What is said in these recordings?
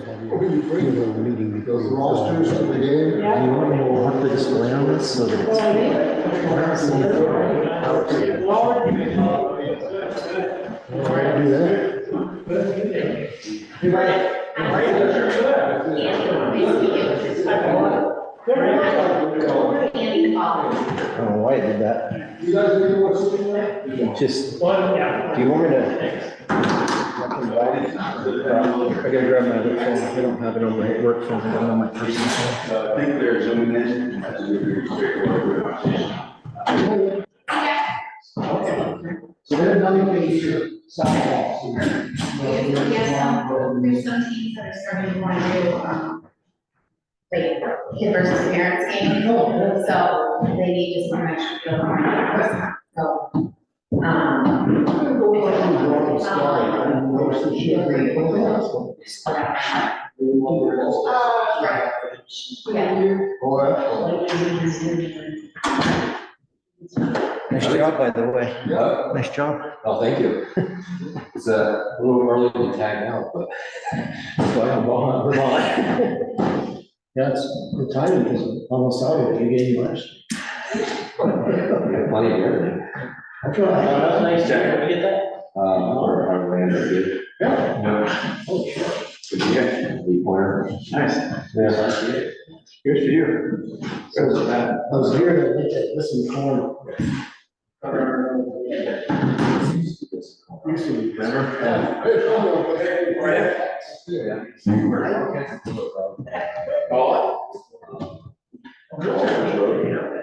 Meeting before Those rosters to the game. you want me to put the display on this so that it's. Do that. I don't know why I did that. You guys know what's in there? Just, do you want me to? I gotta grab my other phone. I don't have it on my work phone. I have it on my personal phone. I think they're zooming in. So there's another page here. Softball. There's some teams that are starting to want to do, like, kid versus parents game, so they need just some extra field more. So, Nice job, by the way. Yeah. Nice job. Oh, thank you. It's a little early to tag out, but. Yeah, it's the timing is almost out of the game last. Plenty of everything. That's nice, Jack. Can we get that? Our land is good. Yeah. Oh, sure. Good to get. The pointer. Nice. Yeah. Here's for you. I was here to look at this in corn. Remember?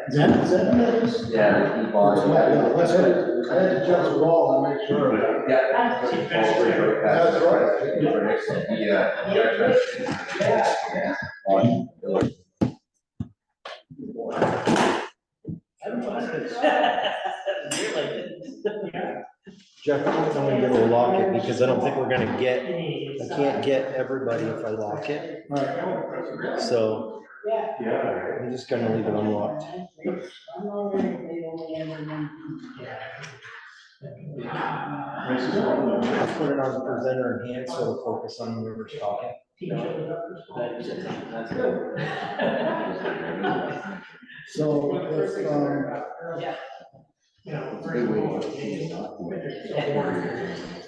Is that nice? Yeah. Let's head to jump the wall and make sure. Yeah. That's right. Jeff, I'm gonna get to lock it because I don't think we're gonna get, I can't get everybody if I lock it. So I'm just gonna leave it unlocked. I'll put it on the presenter in hand so it'll focus on whoever's talking. So if,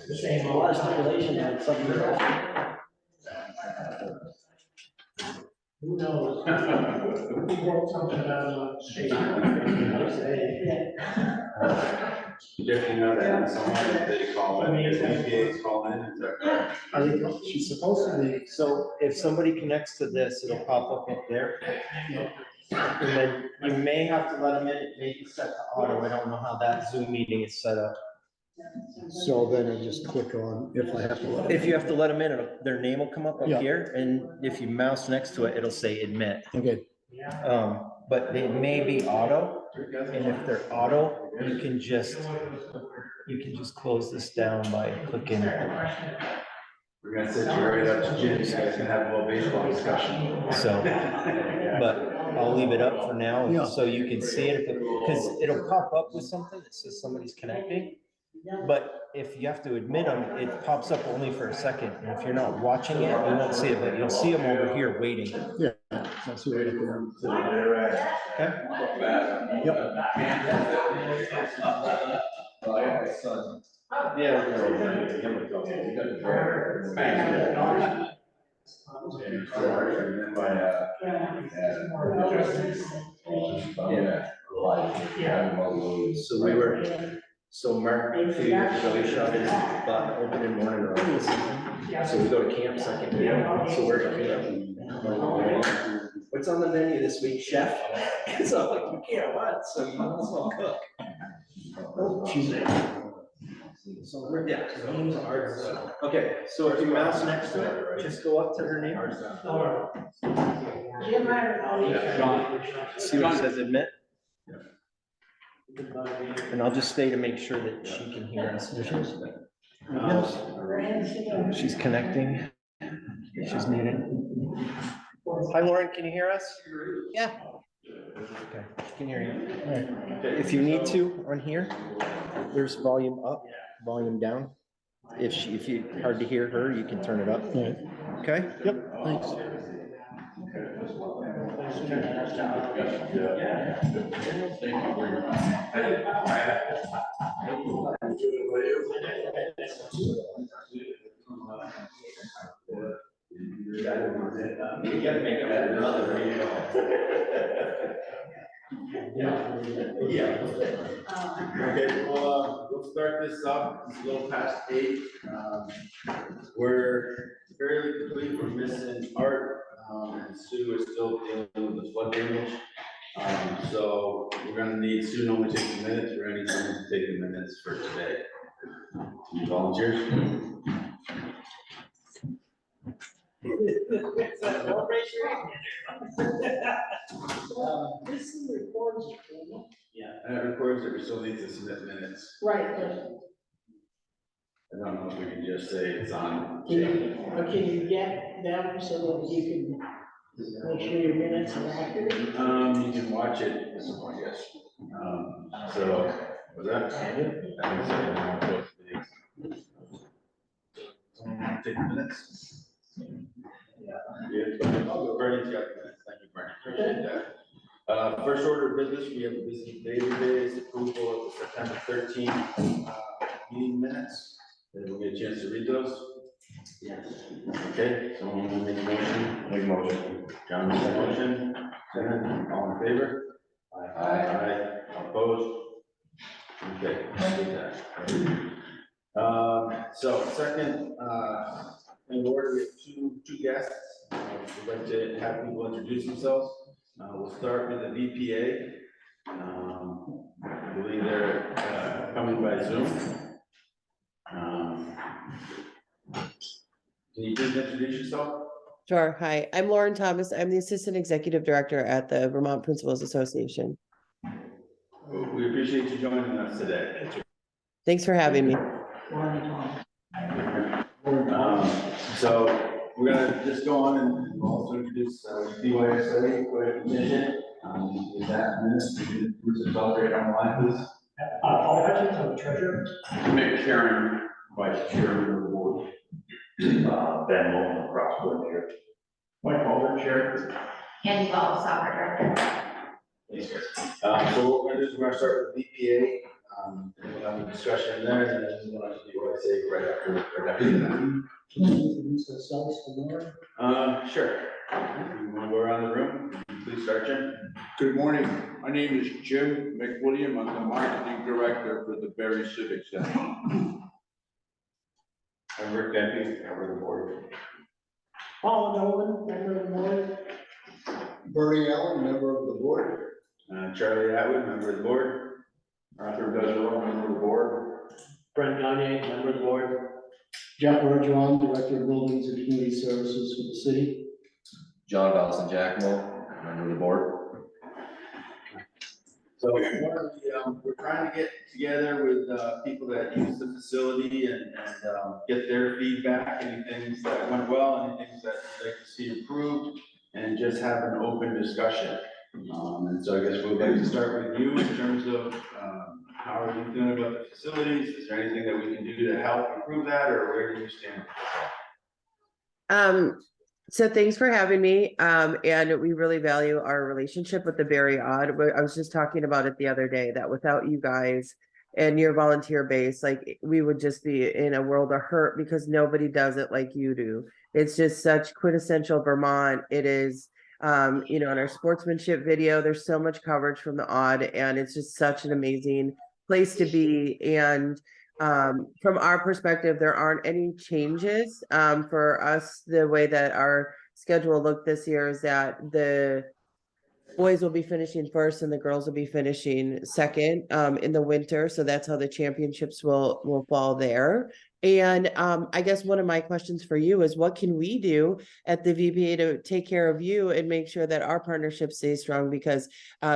The same large population had something. Who knows? We wrote something about Jeff, you know that someone they call it, EPA's called in, is that correct? I think she's supposed to be, so if somebody connects to this, it'll pop up there. And then you may have to let them in, it may be set to auto, I don't know how that Zoom meeting is set up. so then I just click on if I have to let. If you have to let them in, their name will come up Yeah. here, and if you mouse next to it, it'll say admit. Okay. But they may be auto, and if they're auto, you can just close this down by clicking. We're gonna set you right up to Jim, so you guys can have a little baseball discussion. So, but I'll leave it up for now, Yeah. so you can see it, because it'll pop up with something that says somebody's connecting. But if you have to admit them, it pops up only for a second, and if you're not watching it, you won't see it, but you'll see them over here waiting. Yeah. That's right up there. Okay? Yep. Yeah. So Mark, a few years ago, he shot his butt open in morning rifles. So we go to camp second year, so we're at camp. What's on the menu this week, chef? So I'm like, you can't what, so you might as well cook. So we're, yeah, names are, okay, so if you mouse next to it, just go up to her name. See what it says, admit? And I'll just stay to make sure that she can hear us. She's connecting. She's muted. Hi, Lauren, can you hear us? Yeah. Okay, she can hear you. All right. If you need to on here, there's volume up, volume down. if you, hard to hear her, you can turn it up. Right. Okay? Yep, thanks. You gotta make up another, you know. Yeah. Okay, well, we'll start this up, it's a little past 8. We're fairly complete, we're missing Art, and Sue is still dealing with the flood damage. So we're gonna need, Sue normally takes the minutes, we're gonna need someone to take the minutes for today. Any volunteers? This records. Yeah. And it records that we still need to submit minutes. Right, I don't know if we can just say it's on. can you get them so that you can make sure your minutes are accurate? You can watch it, I guess. So, was that? I didn't say it. Take the minutes. Yeah. Oh, Bernie's got the minutes, thank you, Bernie, appreciate that. First order of business, we have a business database approval of the September 13th, meeting minutes. Did we get a chance to read those? Yes. Okay, someone want to make a motion? Make a motion. John makes a motion. Second, all in favor? Aye. Opposed? Okay, let's do that. So second, in order, we have two guests. We'd like to have people introduce themselves. We'll start with the VPA. I believe they're coming by Zoom. Can you please introduce yourself? Sure. Hi, I'm Lauren Thomas. I'm the Assistant Executive Director at the Vermont Principals Association. We appreciate you joining us today. Thanks for having me. So we're gonna just go on and also introduce DYSA, go ahead and finish it. With that, minutes, you can introduce yourself right on the line, please. Paul Hutchins, I'm the treasurer. Mick Karen, Vice Chairman of the Board. Ben Mullen, Cross Coordinator. Mike Mullen, Chair. Andy Ball, soccer director. So what we're gonna do is we're gonna start with VPA, and we'll have a discussion there, and then we'll have DYSA right after that. Introduce ourselves for more. Sure. You wanna go around the room? Please start, Jim. Good morning. My name is Jim McWilliam. I'm the Marketing Director for the Barre Civic Center. I'm Rick Denby, member of the board. Paul Nolan, member of the board. Bernie Allen, member of the board. Charlie Atwood, member of the board. Arthur Bezerra, member of the board. Brent Gagne, member of the board. Jeff Bergeron, Director of Buildings and Community Services for the city. John Dawson Jackmo, member of the board. So we're trying to get together with people that use the facility and get their feedback, any things that went well, any things that you'd like to see improved, and just have an open discussion. And so I guess we'd like to start with you in terms of how are you feeling about the facilities? Is there anything that we can do to help improve that, or where do you stand? So thanks for having me. And we really value our relationship with the Barre Odd. I was just talking about it the other day that without you guys and your volunteer base, like we would just be in a world of hurt because nobody does it like you do. It's just such quintessential Vermont. It is, in our sportsmanship video, there's so much coverage from the Odd, and it's just such an amazing place to be. And from our perspective, there aren't any changes. For us, the way that our schedule looked this year is that the boys will be finishing first and the girls will be finishing second in the winter. So that's how the championships will fall there. And I guess one of my questions for you is what can we do at the VPA to take care of you and make sure that our partnership stays strong, because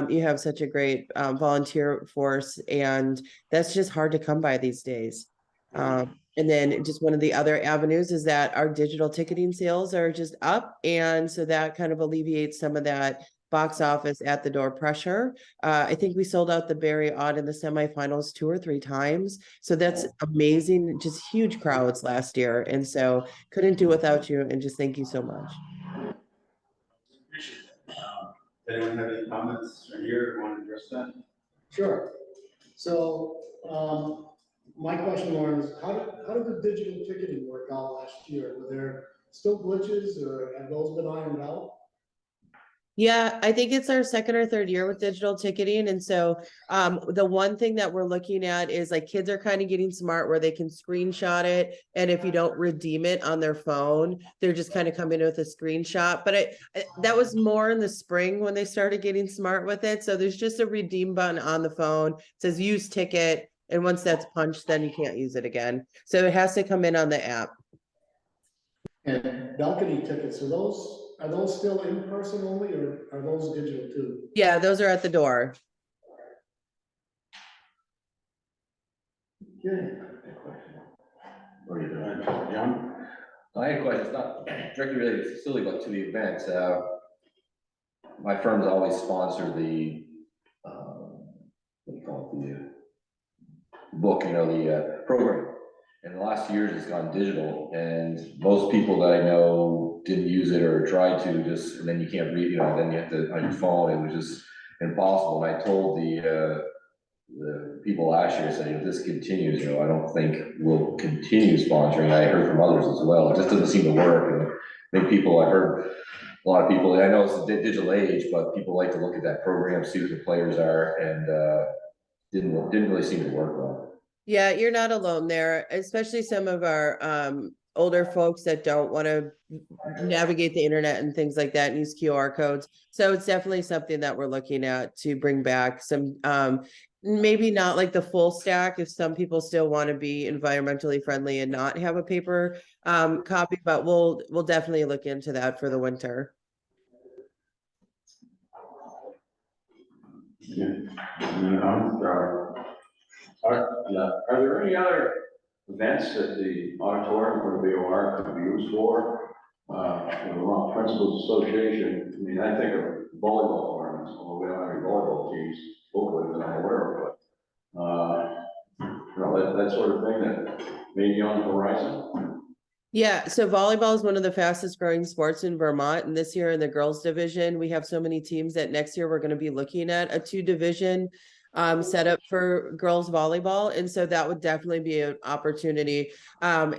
you have such a great volunteer force, and that's just hard to come by these days. And then just one of the other avenues is that our digital ticketing sales are just up. And so that kind of alleviates some of that box office at the door pressure. I think we sold out the Barry Odd in the semifinals 2 or 3 times. So that's amazing, just huge crowds last year. And so couldn't do without you, and just thank you so much. Appreciate that. Anyone have any comments right here, want to address that? Sure. So, my question, Lauren, is how did the digital ticketing work out last year? Were there still glitches, or have those been ironed out? Yeah, I think it's our second or third year with digital ticketing. And so the one thing that we're looking at is like kids are kind of getting smart where they can screenshot it. And if you don't redeem it on their phone, they're just kind of coming with a screenshot. But that was more in the spring when they started getting smart with it. So there's just a redeem button on the phone. It says use ticket. And once that's punched, then you can't use it again. So it has to come in on the app. And balcony tickets, are those still in person only, or are those digital too? Yeah, those are at the door. Okay. What are you doing, John? I had a question, it's not directly related to the facility, but to the event. My firm's always sponsored the, what do you call it, the book, the program. And the last years it's gone digital, and most people that I know didn't use it or tried to, and then you can't read, then you have to, on your phone, it was just impossible. And I told the people last year, said, if this continues, I don't think we'll continue sponsoring. I heard from others as well. It just doesn't seem to work. And I think I heard a lot of people, I know it's a digital age, but people like to look at that program, see who the players are, and didn't really seem to work well. Yeah, you're not alone there, especially some of our older folks that don't want to navigate the internet and things like that and use QR codes. So it's definitely something that we're looking at to bring back some maybe not like the full stack if some people still want to be environmentally friendly and not have a paper copy, but we'll definitely look into that for the winter. Are there any other events that the auditorium or the VOR could be used for? Around Principals Association, I mean, I think of volleyball tournaments, although we don't have any volleyball teams locally that I'm aware of, but that sort of thing that may be on the horizon. Yeah, so volleyball is one of the fastest growing sports in Vermont. And this year in the girls division, we have so many teams that next year we're going to be looking at a 2-division set up for girls volleyball. And so that would definitely be an opportunity. A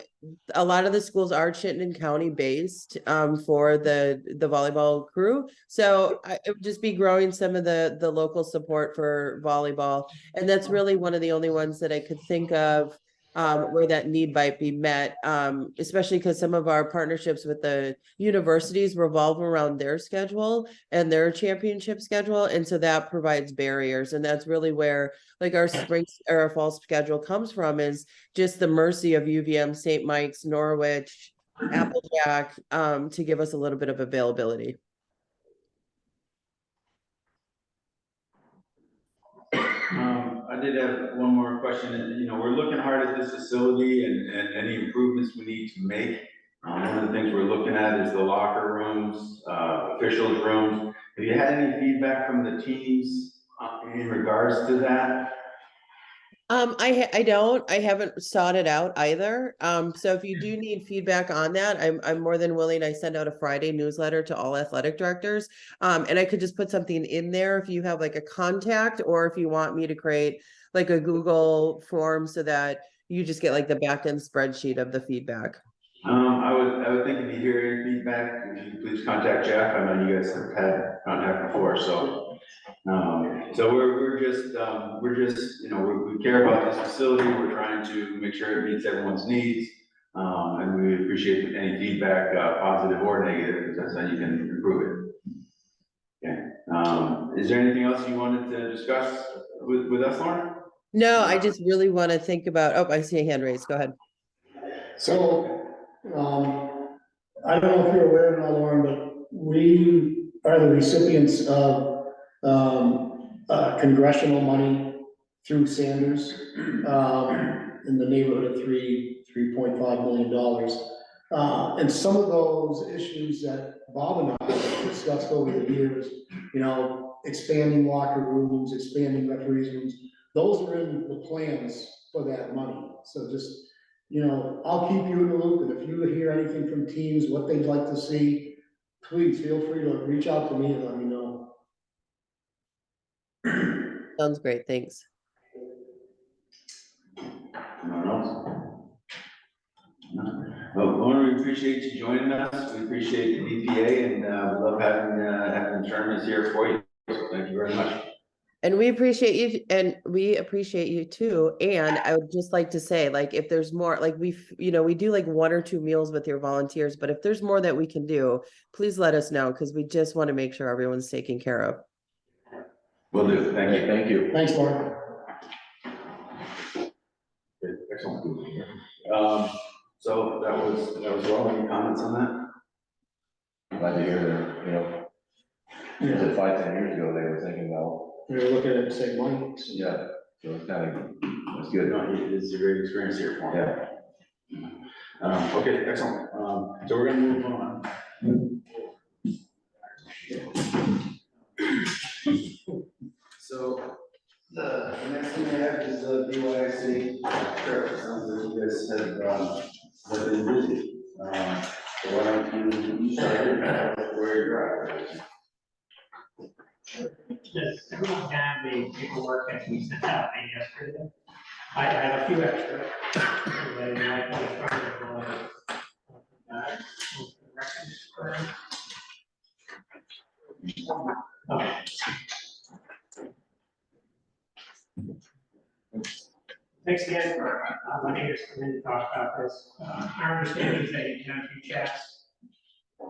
lot of the schools are Chittenden County based for the volleyball crew. So it would just be growing some of the local support for volleyball. And that's really one of the only ones that I could think of where that need might be met, especially because some of our partnerships with the universities revolve around their schedule and their championship schedule. And so that provides barriers. And that's really where like our spring or our fall schedule comes from, is just the mercy of UVM, St. Mike's, Norwich, Applejack, to give us a little bit of availability. I did have one more question. We're looking hard at this facility and any improvements we need to make. One of the things we're looking at is the locker rooms, officials' rooms. Have you had any feedback from the teams in regards to that? I haven't sought it out either. So if you do need feedback on that, I'm more than willing. I send out a Friday newsletter to all athletic directors. And I could just put something in there if you have like a contact, or if you want me to create like a Google form so that you just get like the back end spreadsheet of the feedback. I would think if you hear any feedback, if you could please contact Jeff. I know you guys have had contact before, so. So we're just, we care about this facility. We're trying to make sure it meets everyone's needs. And we appreciate any feedback, positive or negative, because that's how you can improve it. Okay. Is there anything else you wanted to discuss with us, Lauren? No, I just really want to think about, oh, I see a hand raised. Go ahead. So, I don't know if you're aware or not, Lauren, but we are the recipients of congressional money through Sanders in the neighborhood of $3.5 million. And some of those issues that Bob and I have discussed over the years, you know, expanding locker rooms, expanding referees rooms, those are in the plans for that money. So just, you know, I'll keep you in the loop, and if you hear anything from teams, what they'd like to see, please feel free to reach out to me and let me know. Sounds great, thanks. Anyone else? No. Well, Lauren, we appreciate you joining us. We appreciate the BPA, and we love having attorneys here for you. So thank you very much. And we appreciate you, and we appreciate you too. And I would just like to say, like, if there's more, like we do like 1 or 2 meals with your volunteers, but if there's more that we can do, please let us know, because we just want to make sure everyone's taken care of. Will do. Thank you. Thank you. Thanks, Mark. Good, excellent. So that was all. Any comments on that? Glad to hear that, you know, was it 5-10 years ago they were thinking about, We were looking at the same money. yeah, so it's kind of, it's good. No, it's a great experience here for me. Yeah. Okay, excellent. So we're gonna move on. So the next thing I have is the BYC trip. It sounds like you guys have been busy. So why don't you start where you're at? Does everyone have the paperwork that we sent out yesterday? I have a few extra. They might be trying to go, okay. Thanks again for letting us come in and talk about this. Our understanding is that you had a few chats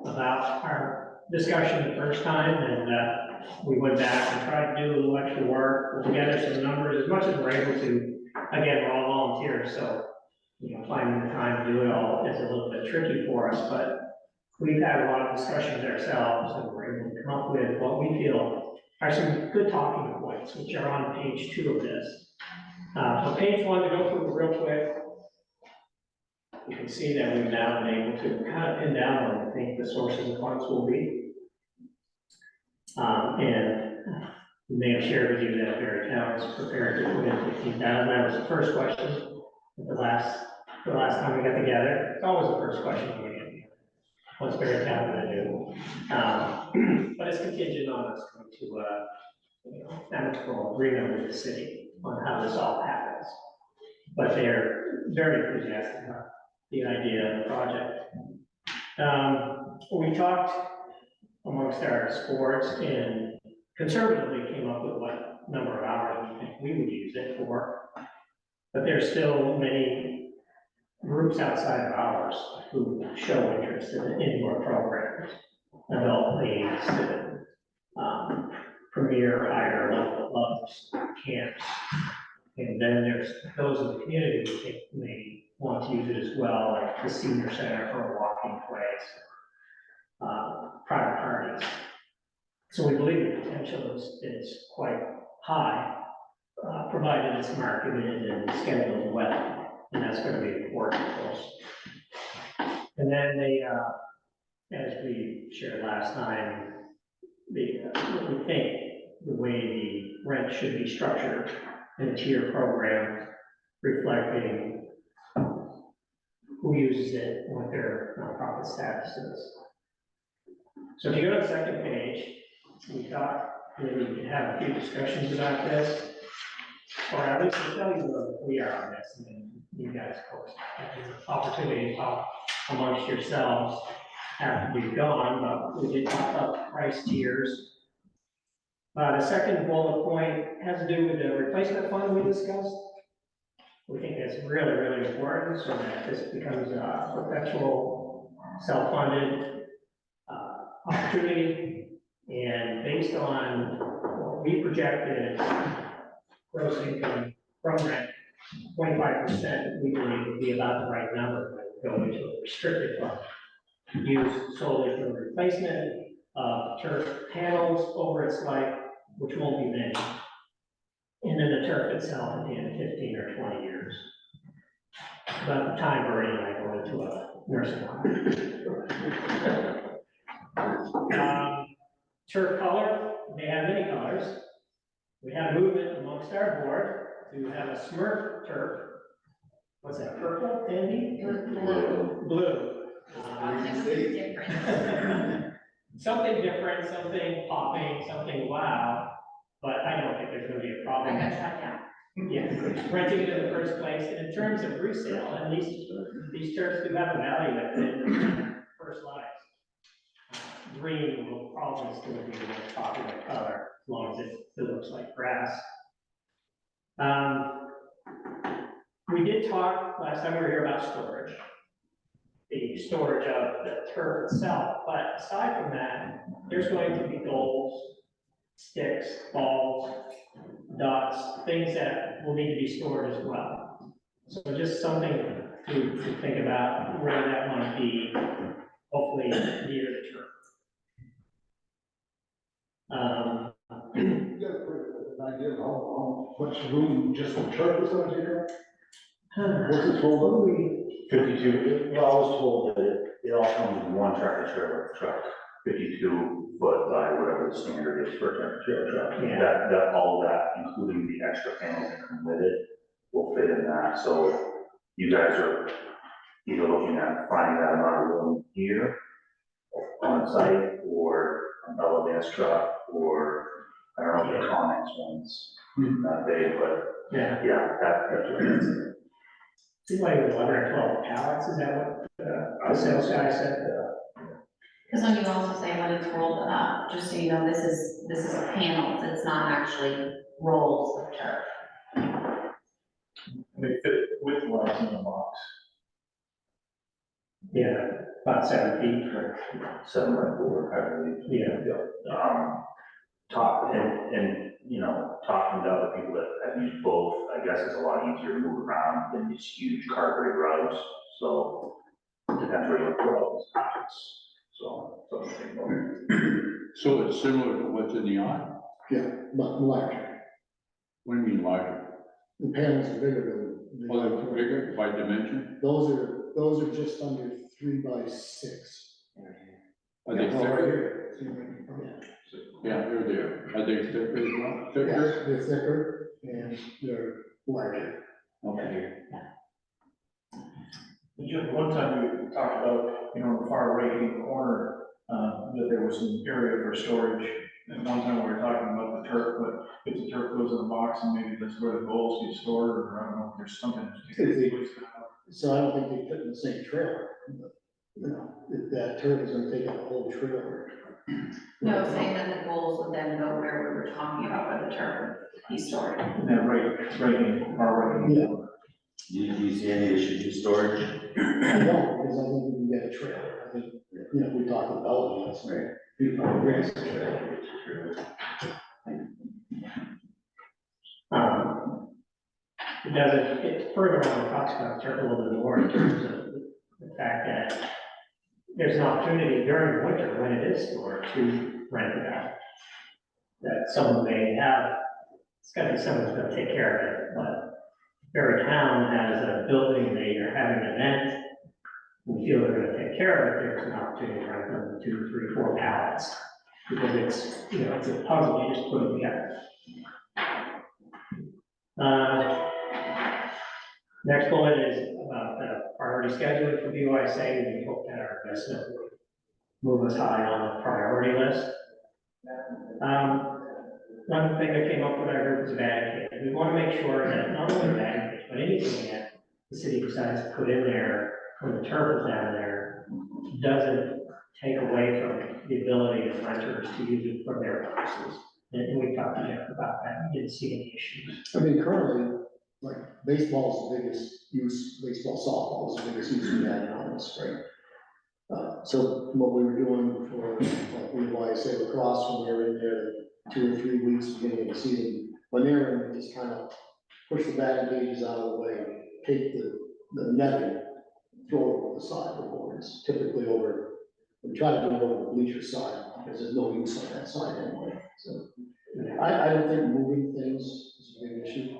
about our discussion the first time, and we went back and tried to do a little extra work, put together some numbers as much as we're able to. Again, we're all volunteers, so, you know, finding the time to do it all is a little bit tricky for us, but we've had a lot of discussions ourselves, and we're able to come up with what we feel are some good talking points, which are on page 2 of this. So page 1, to go through real quick, you can see that we've now been able to kind of pin down what we think the sources of funds will be. And we may have shared with you that Barre Town is prepared to put in 15,000. That was the first question. The last time we got together, it's always the first question when we get together. What's Barre Town going to do? But it's contingent on us coming to amicable agreement with the city on how this all happens. But they're very enthusiastic about the idea of the project. We talked amongst our sports and conservatively came up with what number of hours we think we would use it for. But there's still many groups outside of ours who show interest in the indoor programs, adult leagues, premier higher level clubs, camps. And then there's those in the community who think may want to use it as well, like the senior center for a walking place, private parties. So we believe the potential is quite high, provided it's marketed and scheduled well, and that's going to be important for us. And then they, as we shared last time, we think the way the rent should be structured in a tier program, reflecting who uses it, what their nonprofit status is. So if you go to the second page, we thought maybe we could have a few discussions about this, or at least to tell you where we are on this, and then you guys, of course, have the opportunity to talk amongst yourselves after we've gone, but we did talk about price tiers. The second bullet point has to do with the replacement fund we discussed. We think that's really, really important so that this becomes a perpetual self-funded opportunity. And based on what we projected, gross income from rent, 25% we believe would be about the right number when we go into a restricted fund. Used solely for the replacement of turf panels over its life, which won't be many. And then the turf itself at the end of 15 or 20 years. about the time Bernie and I go into a nursing home. Turf color, they have many colors. We had a movement amongst our board to have a Smurf turf. What's that, purple, Andy? It was blue. Blue. It was different. Something different, something popping, something wow, but I don't think there's gonna be a I problem. got shut down. Yes, renting it in the first place, and in terms of resale, at least these turfs do have a value at the first lives. Green will probably still be the most popular color, as long as it still looks like grass. We did talk last time we were here about storage, the storage of the turf itself, but aside from that, there's going to be goals, sticks, balls, dots, things that will need to be stored as well. So just something to think about where that might be, hopefully near the turf. You got a pretty idea of how much room just the turf is gonna take up? What's it total? 52, well, I was told that it all comes in one tractor trailer truck, 52 foot by whatever the standard is for a tractor trailer truck. Yeah. That, all of that, including the extra panels that come with it, will fit in that. So you guys are either looking at finding that amount of room here on site, or an elevator truck, or I don't know if the Connex ones, not big, but Yeah, yeah, that's what it is. seems like it was 11 or 12 pallets, is that what the sales guy said? Because when you also say when it's rolled up, just so you know, this is panels, it's not actually rolls of turf. They fit width-wise in the box. Yeah, about 7 feet. 7 by 4, I believe. Yeah. And, you know, talking to other people that have used both, I guess it's a lot easier to move around than these huge carpeted routes, so it depends where you put so, something to think about. So it's similar to what's in the yard? Yeah, but larger. What do you mean larger? The panels are bigger than. Oh, they're bigger by dimension? Those are just under 3 by 6. Are they Yeah, right thicker? here. Yeah, they're there. Are they thicker as well? Yeah, Thicker? they're thicker and they're larger. Okay. Jim, one time we talked about, you know, the far right-hand corner, that there was some area for storage. And one time we were talking about the turf, but if the turf goes in a box, and maybe that's where the bowls get stored, or I don't know if there's something. So I don't think they fit in the same trailer. But, you know, if that turf is gonna take up the whole trailer. No, saying that the goals would then go where we were talking about where the turf would be stored. That right-hand, far right-hand. Yeah. Do you see any issues with storage? I don't, because I think we can get a trailer. I think, you know, we talked about it last night. We probably bring us a trailer. It further on talks about turf a little bit more in terms of the fact that there's an opportunity during the winter when it is stored to rent it out. That someone may have, it's gotta be someone who's gonna take care of it, but every town has a building, they are having an event. We feel they're gonna take care of it, there's an opportunity to rent them 2, 3, 4 pallets. Because it's, you know, it's a puzzle, you just put it together. Next bullet is about the priority scheduling for BYSA. We hope that our investment will move us high on the priority list. One thing that came up when I heard was a bag cage. We want to make sure that not only the bag cage, but anything that the city decides to put in there when the turf is down there doesn't take away from the ability of renters to use it for their purposes. And we talked to Jeff about that. We didn't see any issues. I mean, currently, like, baseball is the biggest use, baseball, softball is the biggest use we have in this, right? So what we were doing for, like, we YSA lacrosse, when we were in there 2 or 3 weeks beginning of the season, when they're in, we just kind of push the batting cages out of the way, take the netting, throw it over the side of the boards, typically over, we try to do it over the bleacher side, because there's no use on that side anyway, so. I don't think moving things is a big issue.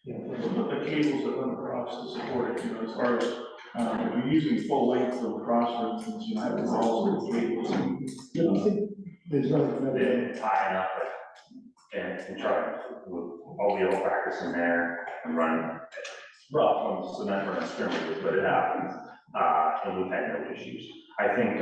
you know, the cables that run across to support it, you know, as far as, if you're using full length of across, for instance, you have all the cables. There's nothing, Then tying up and try, all the old practice in there and run rough on cement run scrimmages, but it happens. And we've had no issues. I think,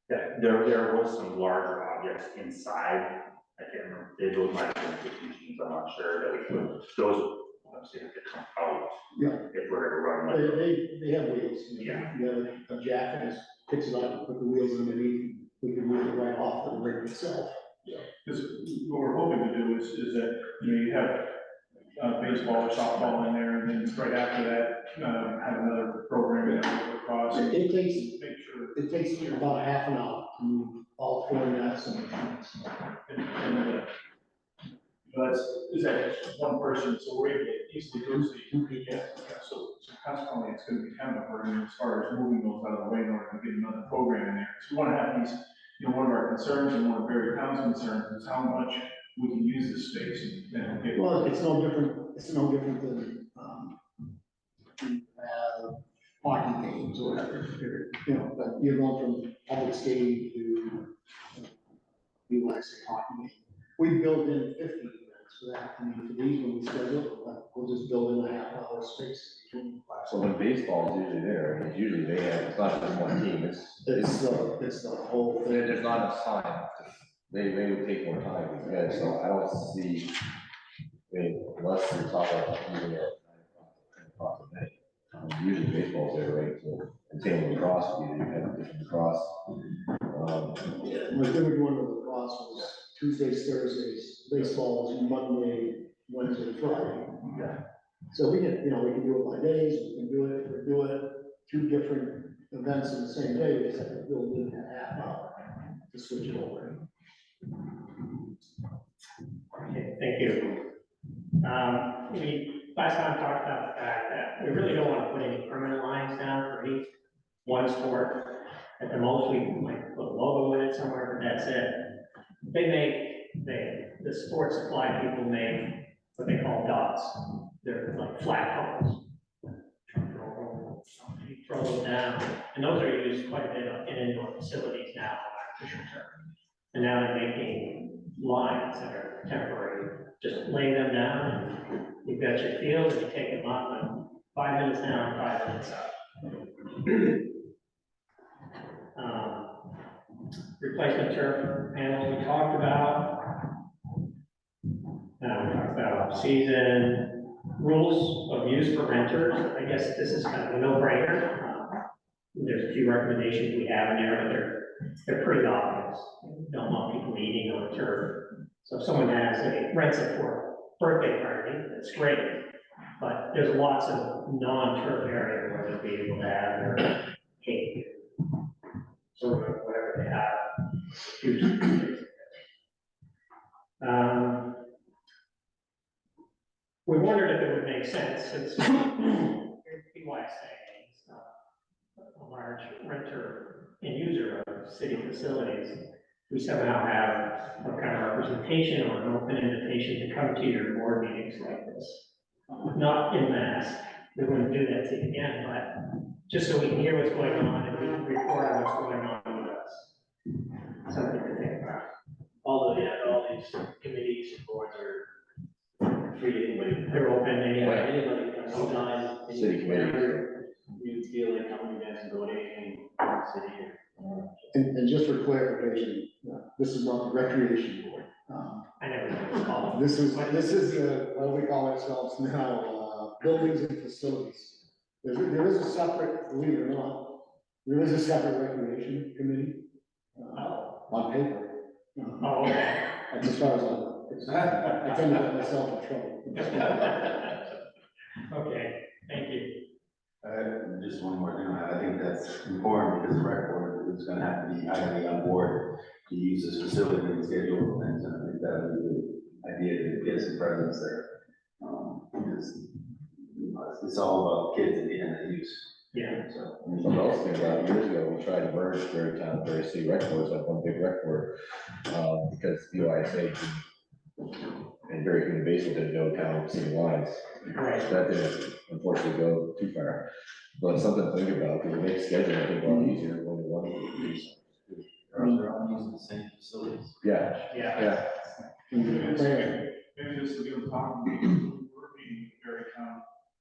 that there was some larger objects inside. I can't remember, those might have been 50 machines, I'm not sure, that we put, those, I'm saying, if they come out. Yeah. If we're gonna run like. they have wheels. Yeah. You have a jack that picks it up and put the wheels underneath, we can move it right off the rig itself. Because what we're hoping to do is that, you know, you have baseball or softball in there, and then right after that, have another program that will across. And It takes, make sure. it takes about a half an hour to move all 4 nets and But is that one person, so we're able to easily go to 2 people. So consequently, it's gonna be kind of a burden as far as moving those out of the way in order to get another program in there. So we wanna have these, you know, one of our concerns and one of Barre Town's concerns is how much we can use this space and get. well, it's no different than, hockey games or whatever, you know, but you're going from public stadium to, we want to say hockey game. We built in 50 minutes for that, I mean, for these, when we schedule, we'll just build in a half-hour space between classes. So when baseball is usually there, because usually they have, it's not just one team, it's It's the whole thing. there's not enough time. They would take more time to get, so I don't see, I mean, unless you're talking about using it at 9 o'clock at night. Usually baseball's there, right, so, and same with lacrosse, you have different lacrosse. Yeah, my favorite one with lacrosse was Tuesdays, Thursdays, baseball is Monday, Wednesday, Friday. Yeah. So we can, you know, we can do it by days, we can do it, if we're doing 2 different events in the same day, we just have to build in a half hour to switch it over. Okay, thank you. We last time talked about the fact that we really don't want to put any permanent lines down for any one sport. At the most, we might put a logo in it somewhere, but that's it. The sports supply people make what they call dots. They're like flat poles. You throw them down, and those are used quite a bit in indoor facilities now, artificial turf. And now they're making lines that are temporary, just lay them down, and you've got your field, and you take them up, and 5 minutes down, 5 minutes up. Replacement turf panels we talked about. We talked about season rules of use for renters. I guess this is kind of a no-brainer. There's a few recommendations we have in there, but they're pretty obvious. We don't want people eating on the turf. So if someone rents it for a birthday party, that's great. But there's lots of non-turf area where they'll be able to have their cake, sort of whatever they have. We wondered if it would make sense, since BYSA is a large renter and user of city facilities. We somehow have a kind of representation or an open invitation to come to your board meetings like this. Not in mass, we wouldn't do that to you again, but just so we can hear what's going on and we can report on what's going on with us. Something to think about. All these committees and boards are free to anybody. They're open, Anybody can anytime. City committee. Whenever you feel like coming, you guys can go to anything in the city. And just for clarification, this is not the recreation board. I never know what it's called. This is what we call ourselves now, buildings and facilities. There is a separate, believe it or not, there is a separate recreation committee, on paper. Oh, okay. That's as far as I know. I tend to get myself in trouble. Okay, thank you. Just one more thing, I think that's important because the rec board is gonna have to be highly on board to use this facility and schedule events, and I think that would be the idea to get some presence there. Because, you know, it's all about kids at the end of the use. Yeah. So. Something else came out years ago, we tried to merge Barre Town and Barre City rec boards, like one big rec board, because BYSA and Barry Community Baseball didn't go down city lines. Right. That didn't unfortunately go too far, but something to think about, because it makes scheduling, I think, a lot easier when you want to. They're all using the same facilities. Yeah, Yeah. yeah. Maybe just to give them talk, we're meeting very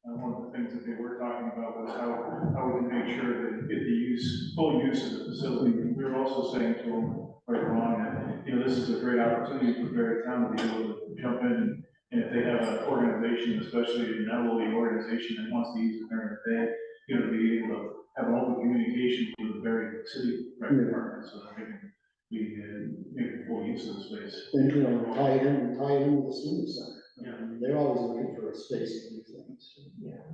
one of the things that they were talking about was how we can make sure that get the full use of the facility. We were also saying to them, right or wrong, that, this is a great opportunity for Barre Town to be able to jump in, and if they have an organization, especially an elderly organization that wants to use it during the day, to be able to have an open communication with the Barre City Rec Department, so that they can make full use of the space. And, tie in with the senior center. They're always looking for a space to do things. Yeah.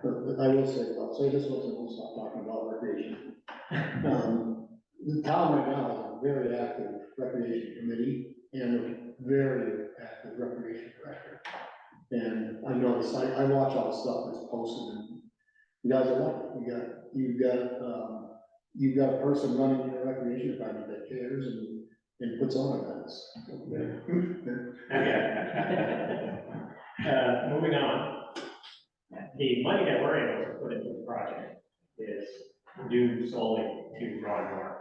But I will say, I'll say this once and we'll stop talking about recreation. The town right now has a very active recreation committee and a very active recreation director. And I notice, I watch all the stuff that's posted, and you guys are lucky. You've got a person running your recreation department that cares and puts on events. Moving on, the money that we're able to put into the project is due solely to drawing more.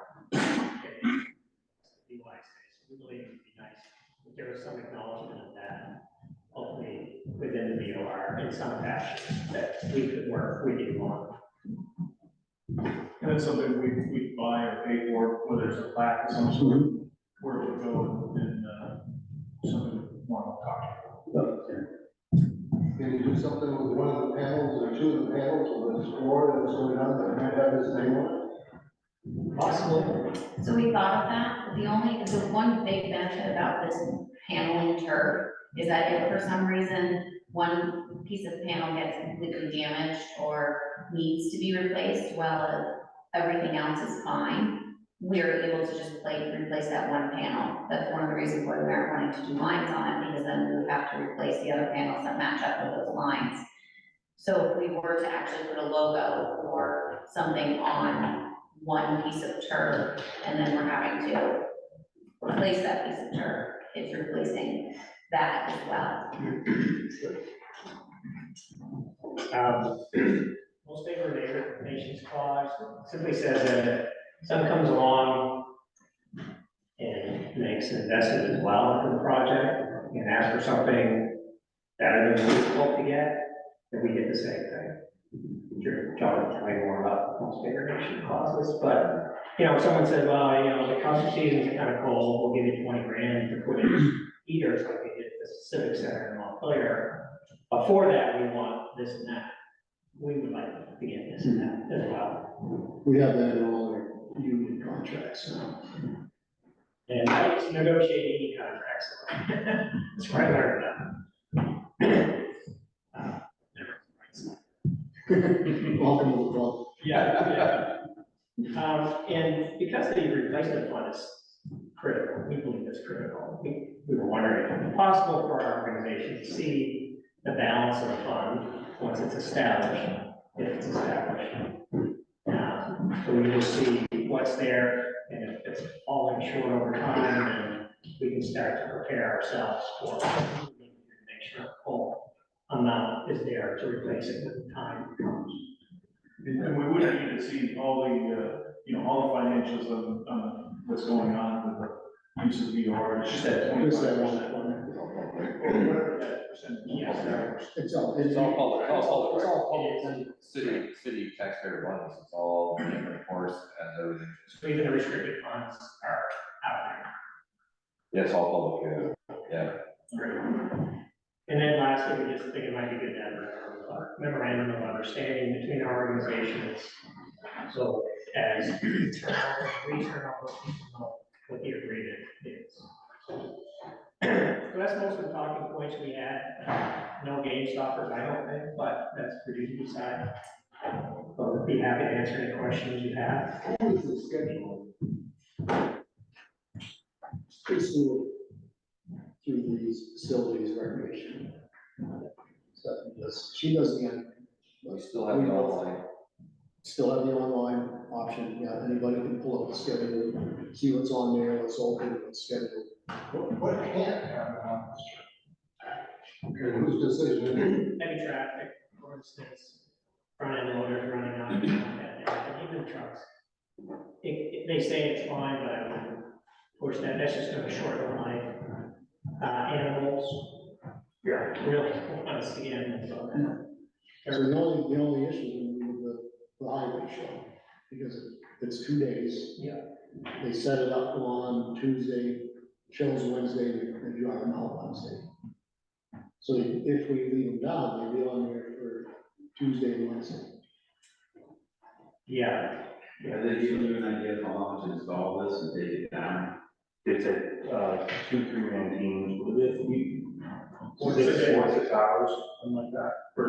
We believe it'd be nice if there was some acknowledgement of that, hopefully within the BOR in some fashion, that we could work with you on. And that's something we buy or pay for, whether it's a plaque or some sort, where it would go, and something we want to talk about. Can you do something with one of the panels or two of the panels or the floor that's going on that might have his name on it? Possible. So we thought of that, the one big benefit about this panel and turf is that if for some reason one piece of panel gets completely damaged or needs to be replaced, while everything else is fine, we're able to just replace that one panel. That's one of the reasons why we aren't wanting to do lines on it, because then we would have to replace the other panels that match up with those lines. So if we were to actually put a logo or something on one piece of turf, and then we're having to replace that piece of turf, it's replacing that as well. Most favored neighbor nations clause simply says that if someone comes along and makes an investment as well in the project and asks for something better than we hope to get, then we get the same thing. Sure, John will tell you more about most favored nation clauses, but if someone said, well, the concert season's kind of cold, we'll give you 20 grand to put in heaters like we did at the Civic Center in Montpelier. Before that, we want this and that. We would like to get this and that as well. We have that in all our union contracts now. And I used to negotiate any contracts. That's where I learned that. Welcome to the club. Yeah. And because the replacement fund is critical, we believe it's critical. We were wondering if it would be possible for our organization to see the balance of the fund once it's established, if it's established. So we will see what's there, and if it's falling short over time, then we can start to prepare ourselves for make sure the full amount is there to replace it when the time comes. And we would need to see all the, all the financials on what's going on with the use of VR. It's just that 25%. Whatever that percentage is. Yes. It's all public. It's all public. City taxpayer funds, it's all reports and everything. So even the restricted funds are out Yeah, it's all public, yeah. there. And then lastly, we just think it might be good to have a memorandum of understanding between our organizations. So as we turn over, people know what the agreement is. So that's most of the talking points we had. No game stoppers, I don't think, but that's for you to decide. But we'd be happy to answer any questions you have. What is the schedule? Preschool through these facilities recreation. So she does the end. We still have the online. Still have the online option, yeah, anybody can pull up the schedule, see what's on there, what's open, what's scheduled. What can't happen on this trip? Okay, whose decision? Heavy traffic, for instance, front end loaders running on, and even trucks. They say it's fine, but I wouldn't push that, that's just gonna shorten life. Animals, Yeah. really want to see animals on that. So the only issue is gonna be with the highway show, because it's 2 days. Yeah. They set it up on Tuesday, shows Wednesday, and drive them out Wednesday. So if we leave them down, they'll be on there for Tuesday and Wednesday. Yeah. Have they given you an idea of how long to install this and take it down? It's a 2-3-man teams, what is it? 4-6 hours, something like that, for,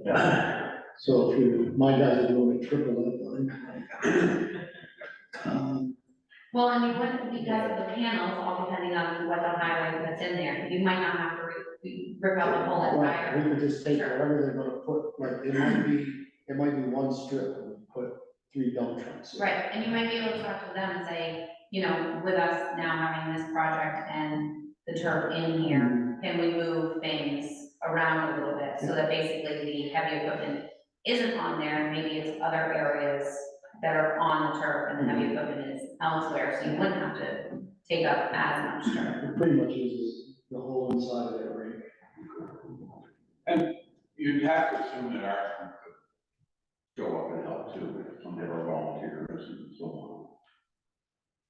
yeah. So if my guys are doing it triple that, Well, and you wouldn't, because of the panels, all depending on what the highway puts in there, you might not have to rip out the whole right, we entire. could just take whatever they're gonna put, like, it might be one strip, and we put 3 dump trucks. Right, and you might be able to talk to them and say, you know, with us now having this project and the turf in here, can we move things around a little bit? So that basically the heavy equipment isn't on there, and maybe it's other areas that are on the turf and the heavy equipment is elsewhere, so you wouldn't have to take up as much turf. It pretty much uses the whole inside of that ring. And you'd have to assume that our team could go up and help too, if some of our volunteers and so on.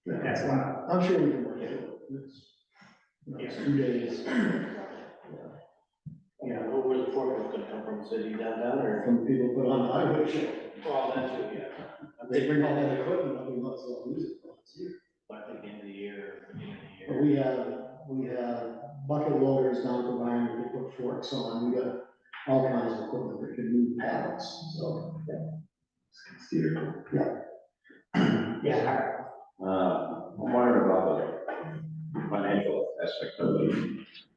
That's why. I'm sure we can work it out. It's 2 days. Yeah, where's the forklift gonna come from, city downtown or? From people put on the highway show. Well, that's it, yeah. They bring all that equipment up, we might as well use it. I think end of the year, beginning of the But year. we have bucket loaders down to Barre that put forks on, we got all kinds of equipment that can move pallets, so. Steer. Yeah. I'm wondering about the financial aspect of it.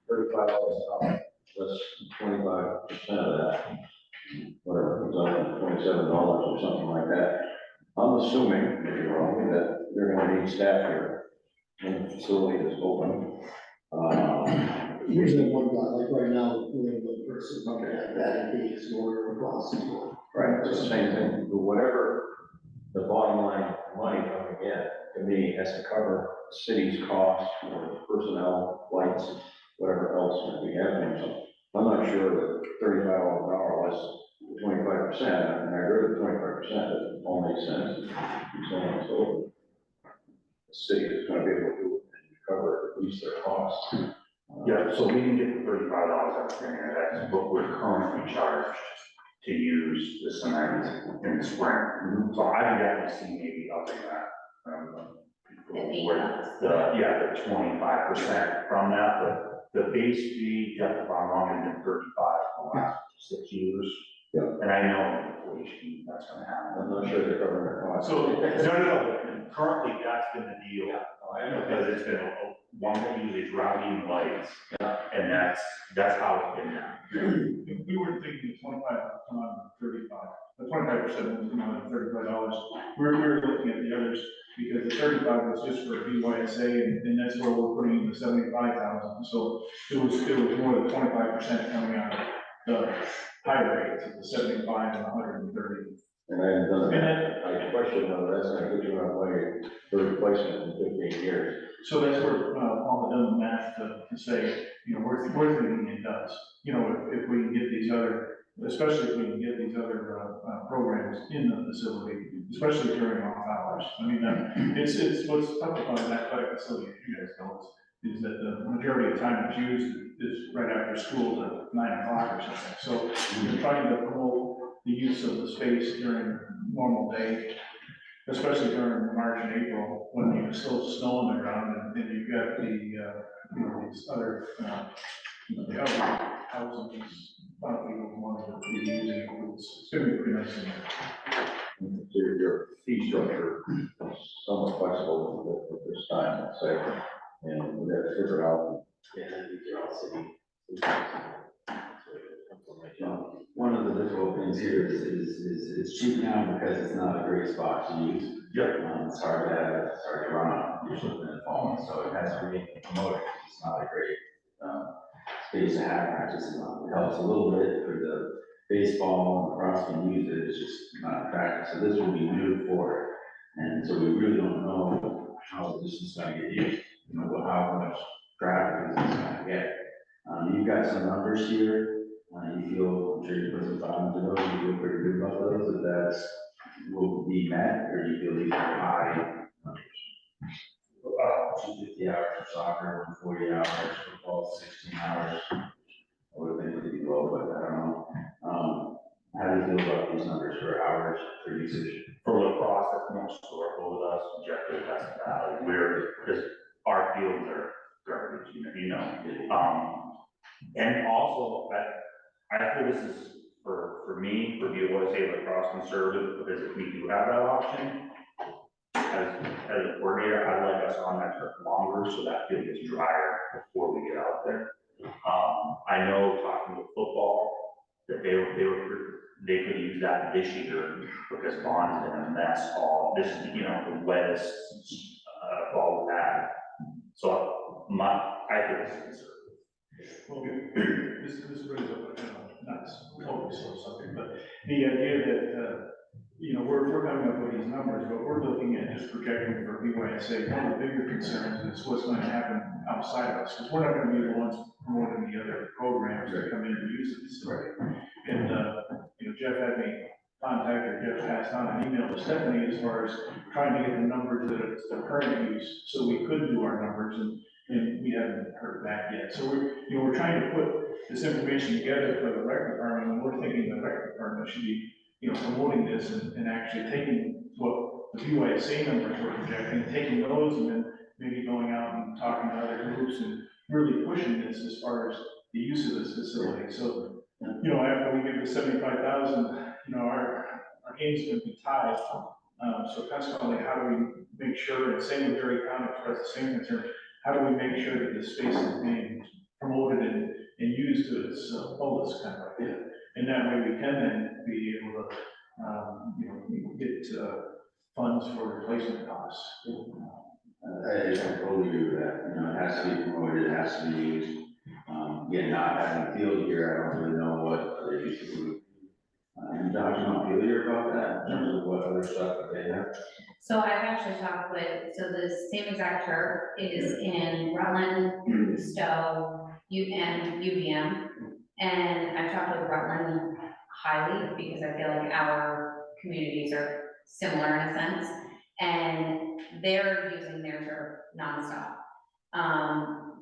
$35 an hour, that's 25% of that. Whatever, it's up to $27 or something like that. I'm assuming, maybe wrong, that you're gonna need staff here when the facility is open. Usually one guy, like right now, we have one person, something like that, and he is order across the board. Right, it's the same thing, but whatever the bottom line money coming in, to me, has to cover the city's costs for personnel, flights, whatever else that we have in. So I'm not sure that $35 an hour less 25%, and I agree with 25%, it all makes sense. And so on and so forth. The city is gonna be able to do it and cover at least their costs. Yeah, so we didn't get the $35 out of there, that's what we're currently charged to use the cement in the spring. So I could definitely see maybe upping that. Where the 25% from that, but the base fee, Jeff, if I'm wrong, has been 35 for the last 6 years. Yeah. And I know inflation, that's gonna happen. I'm not sure they're covering their costs. So, no, currently, that's been the deal. Because it's been one that usually is routing lights, and that's how it's been now. If we were thinking 25 come out of 35, the 25% would come out of $35. We were looking at the others, because the 35 was just for BYSA, and that's where we're putting in the 75,000. So it was more than 25% coming out of the higher rates, the 75 and 130. And I haven't done that, I question whether that's gonna get you enough money for replacement in 15 years. So that's where, Paul had done the math to say, you know, we're thinking it does. You know, if we can get these other, especially if we can get these other, programs in the facility, especially during off hours. I mean, it's what's tough about an athletic facility, if you guys know, is that the majority of the time it's used is right after school at 9 o'clock or something. So we're trying to promote the use of the space during normal day, especially during March and April, when you're still snow on the ground, and you've got the, you know, these other, the other housing, a lot of people want to be using it, it's gonna be pretty nice in there. So your fee structure is somewhat flexible at this time, let's say, and we have to figure it out. Yeah, these are all city. One of the difficult things here is it's cheap now because it's not a great spot to use. Yeah. It's hard to run on, usually in the fall, so it has to be promoted, it's not a great, space to have practices on. It helps a little bit for the baseball and cross can use it, it's just not practice. So this will be new for it. And so we really don't know how this is gonna get used, you know, how much traffic is this gonna get. You've got some numbers here, you feel, I'm sure you put some thought into those, you feel pretty good about those, if that's, will be met, or do you feel these are high numbers? 250 hours for soccer, 140 hours, football, 16 hours. I would think it'd be low, but I don't know. How do you feel about these numbers for hours for usage? For lacrosse, that's more historical with us, Jeff, that's valid, because our fields are garbage, you know. And also, I feel this is for me, for BOSA lacrosse conservative, because if we do have that option, as a coordinator, I'd like us on that turf longer, so that field gets drier before we get out there. I know talking with football, that they could use that this year, because Bond's in a mess this is, you know, the wettest, fall we've had. So I think this is conservative. Well, this brings up, not totally sort of something, but the idea that, you know, we're coming up with these numbers, but we're looking at just projecting for BYSA. One of the bigger concerns is what's going to happen outside of us, because we're not going to be the ones promoting the other programs that come in and use the facility. And, you know, Jeff had me contact, or Jeff passed on an email to Stephanie as far as trying to get the numbers that are current use, so we could do our numbers, and we haven't heard back yet. So we're trying to put this information together for the rec department, and we're thinking the rec department should be, you know, promoting this and actually taking what the BYSA numbers we're projecting, taking those and then maybe going out and talking to other groups and really pushing this as far as the use of this facility. So, you know, after we give the 75,000, you know, our hands are gonna be tied. So consequently, how do we make sure, and same with Dairy County expressed the same concern, how do we make sure that this space is being promoted and used to its fullest kind of idea? And that way we can then be able to, you know, get funds for replacement costs. I totally agree with that. You know, it has to be promoted, it has to be used. Again, not having a field here, I don't really know what other uses would. And Josh, you want to feel here about that in terms of what other stuff that they have? So I've actually talked with, so the same exact turf is in Rutland, Stowe, and UVM. And I've talked with Rutland highly, because I feel like our communities are similar in a sense. And they're using their turf nonstop.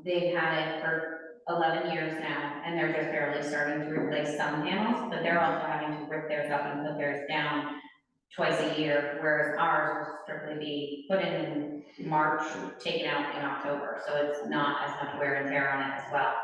They've had it for 11 years now, and they're just barely starting to replace some panels, but they're also having to rip theirs up and put theirs down twice a year, whereas ours will strictly be put in March, taken out in October, so it's not as much wear and tear on it as well.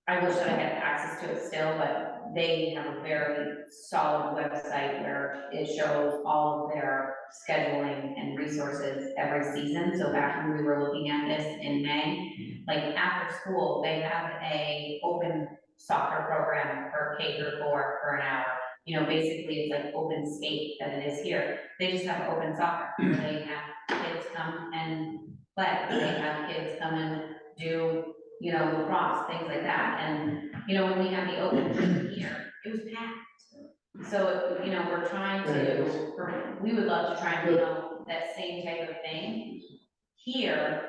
I wish that I had access to it still, but they have a very solid website where it shows all of their scheduling and resources every season. So back when we were looking at this in May, like after school, they have a open soccer program for K through 4 for an hour. You know, basically it's like open skate that it is here. They just have open soccer. They have kids come and play. They have kids come and do, you know, lacrosse, things like that. And, you know, when we had the open gym here, it was packed. So, you know, we're trying to, we would love to try and promote that same type of thing here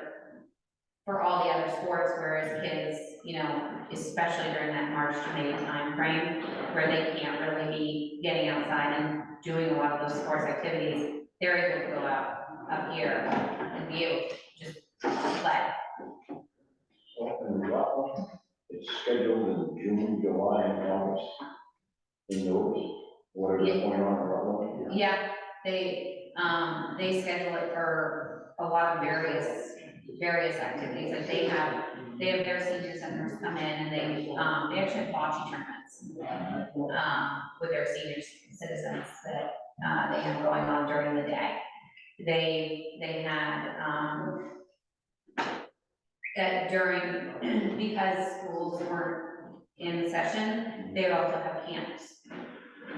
for all the other sports, whereas kids, you know, especially during that March to May timeframe, where they can't really be getting outside and doing a lot of those sports activities, they're able to go out up here and be able to just play. And Rutland, it's scheduled in June, July, and August. Indoors, whatever's going on in Rutland. Yeah, they schedule it for a lot of various activities, like they have their senior centers come in and they actually have bocce tournaments, with their senior citizens that, they have going on during the day. They had, that during, because schools weren't in session, they would also have camps.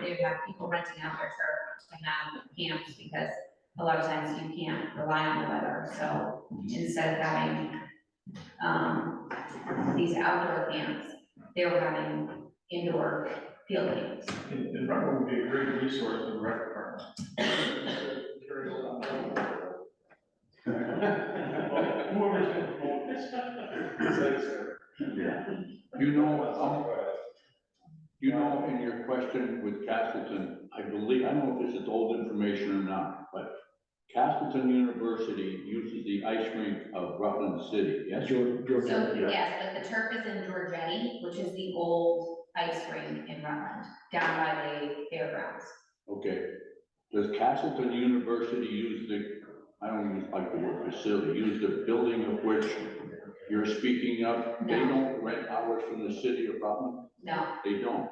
They would have people renting out their turf to have camps, because a lot of times you can't rely on the weather. So instead of having these outdoor camps, they were having indoor field camps. And Rutland would be a great resource for the rec department. Whoever's gonna promote this. Yeah. You know, in your question with Castleton, I believe, I don't know if this is old information or not, but Castleton University uses the ice rink of Rutland City, yes? So, yes, but the turf is in Georgetti, which is the old ice rink in Rutland, down by the fairgrounds. Okay. Does Castleton University use the, I don't use like the word facility, use the building of which you're speaking of? They No. don't rent hours from the city of Rutland? No, They don't.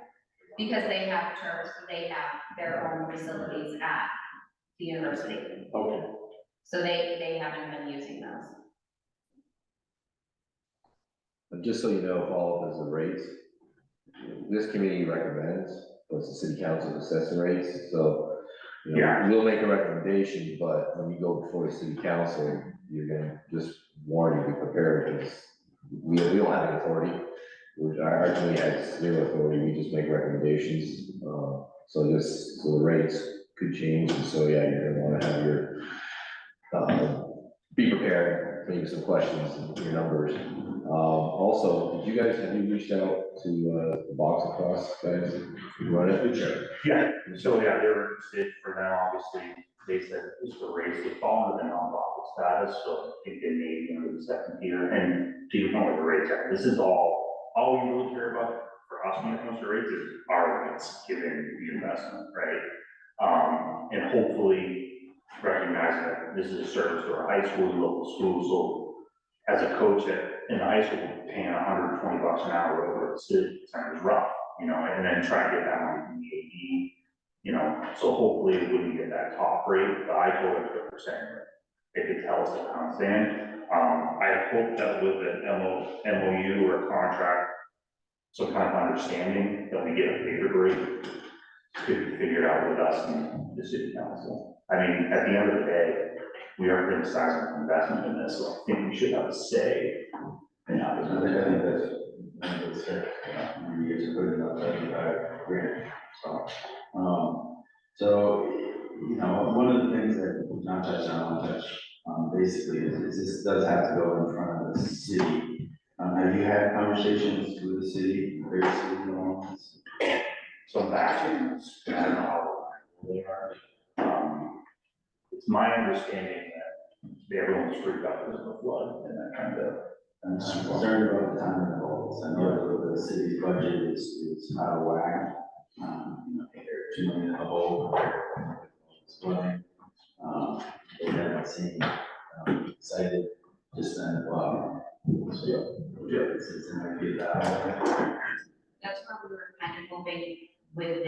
because they have turfs, they have their own facilities at the university, Okay. so they haven't been using those. And just so you know, Paul, there's the rates. This committee recommends, but it's the city council's assessing rates, so, you know, we'll make a recommendation, but when you go before the city council, you're gonna just warn you, be prepared, because we don't have any authority. Our committee has zero authority, we just make recommendations, so the rates could change, and so, yeah, you're gonna wanna have your, be prepared, maybe some questions and your numbers. Also, have you reached out to, the box across guys who run it? Yeah, so yeah, they were interested for them, obviously, they said it's the race would fall under the nonprofit status, so I think they may be under the second tier, and to your point with the rates, this is all we really care about for us when it comes to rates is our rates, given the investment, right? And hopefully recognizing that this is a service to our high schools, local schools, so as a coach in the high school, paying $120 an hour over at the city center is rough, you know, and then try to get that money from the AD, you know, so hopefully it wouldn't get that top rate, but I told her 50% they could tell us to kind of stand. I hope that with an MOU or a contract, some kind of understanding that we get a paper rate could be figured out with us and the city council. I mean, at the end of the day, we are criticizing the investment in this, so I think we should have a say. I think that's fair. You guys are putting up that grant, so, you know, one of the things that John touched on, I want to touch on basically is this does have to go in front of the city. Have you had conversations with the city, various city elements? Some actions, I don't know how they are. It's my understanding that everyone's freaked out because of the flood and that kind of. I'm concerned about the time involved. I know that the city's budget is out of whack. You know, I think they're 2 million in the hole. They haven't seen, excited just then, wow. So, yeah, it's an idea that. That's where we were kind of hoping with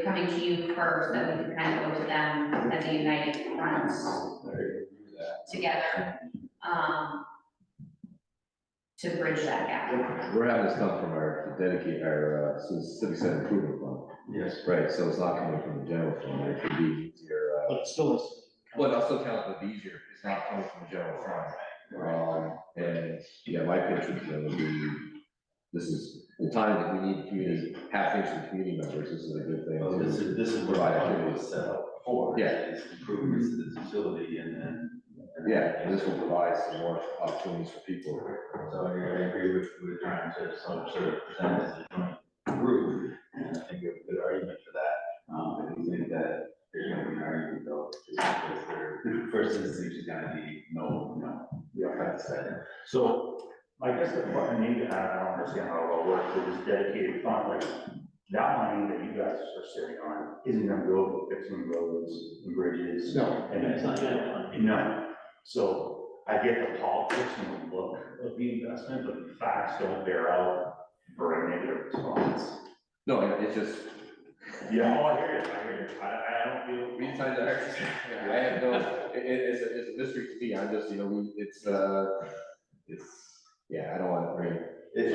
coming to you first, that we could kind of go to them as a united front together, to bridge that gap. We're having this come from our civic center improvement fund. Yes. Right, so it's not coming from the general fund, it could be easier, But it still is. well, I'll still count it easier, it's not coming from the general fund. And, yeah, my pitch would be, this is the time that we need community, have things for community members, this is a good thing. Well, to this is what provide I activities. was set up for. Yeah. Is improvements to the facility and then. Yeah, and this will provide some more opportunities for people. So I agree with trying to sort of present as a joint group, and I think we have a good argument for that. I do think that there's gonna be an argument though, just because their first instinct is gonna be, no, we don't have to say it. So I guess the question, maybe I don't understand how it all works, but this dedicated fund, like that money that you guys are sitting on isn't gonna go to fixing roads and bridges. No. And it's not gonna, no. So I get the politics and the look of the investment, but the facts don't bear out for a negative response. No, it's just. Yeah, oh, I hear you, I don't feel. Many times I have no, it's a mystery to me, I'm just, you know, yeah, I don't want, I mean, it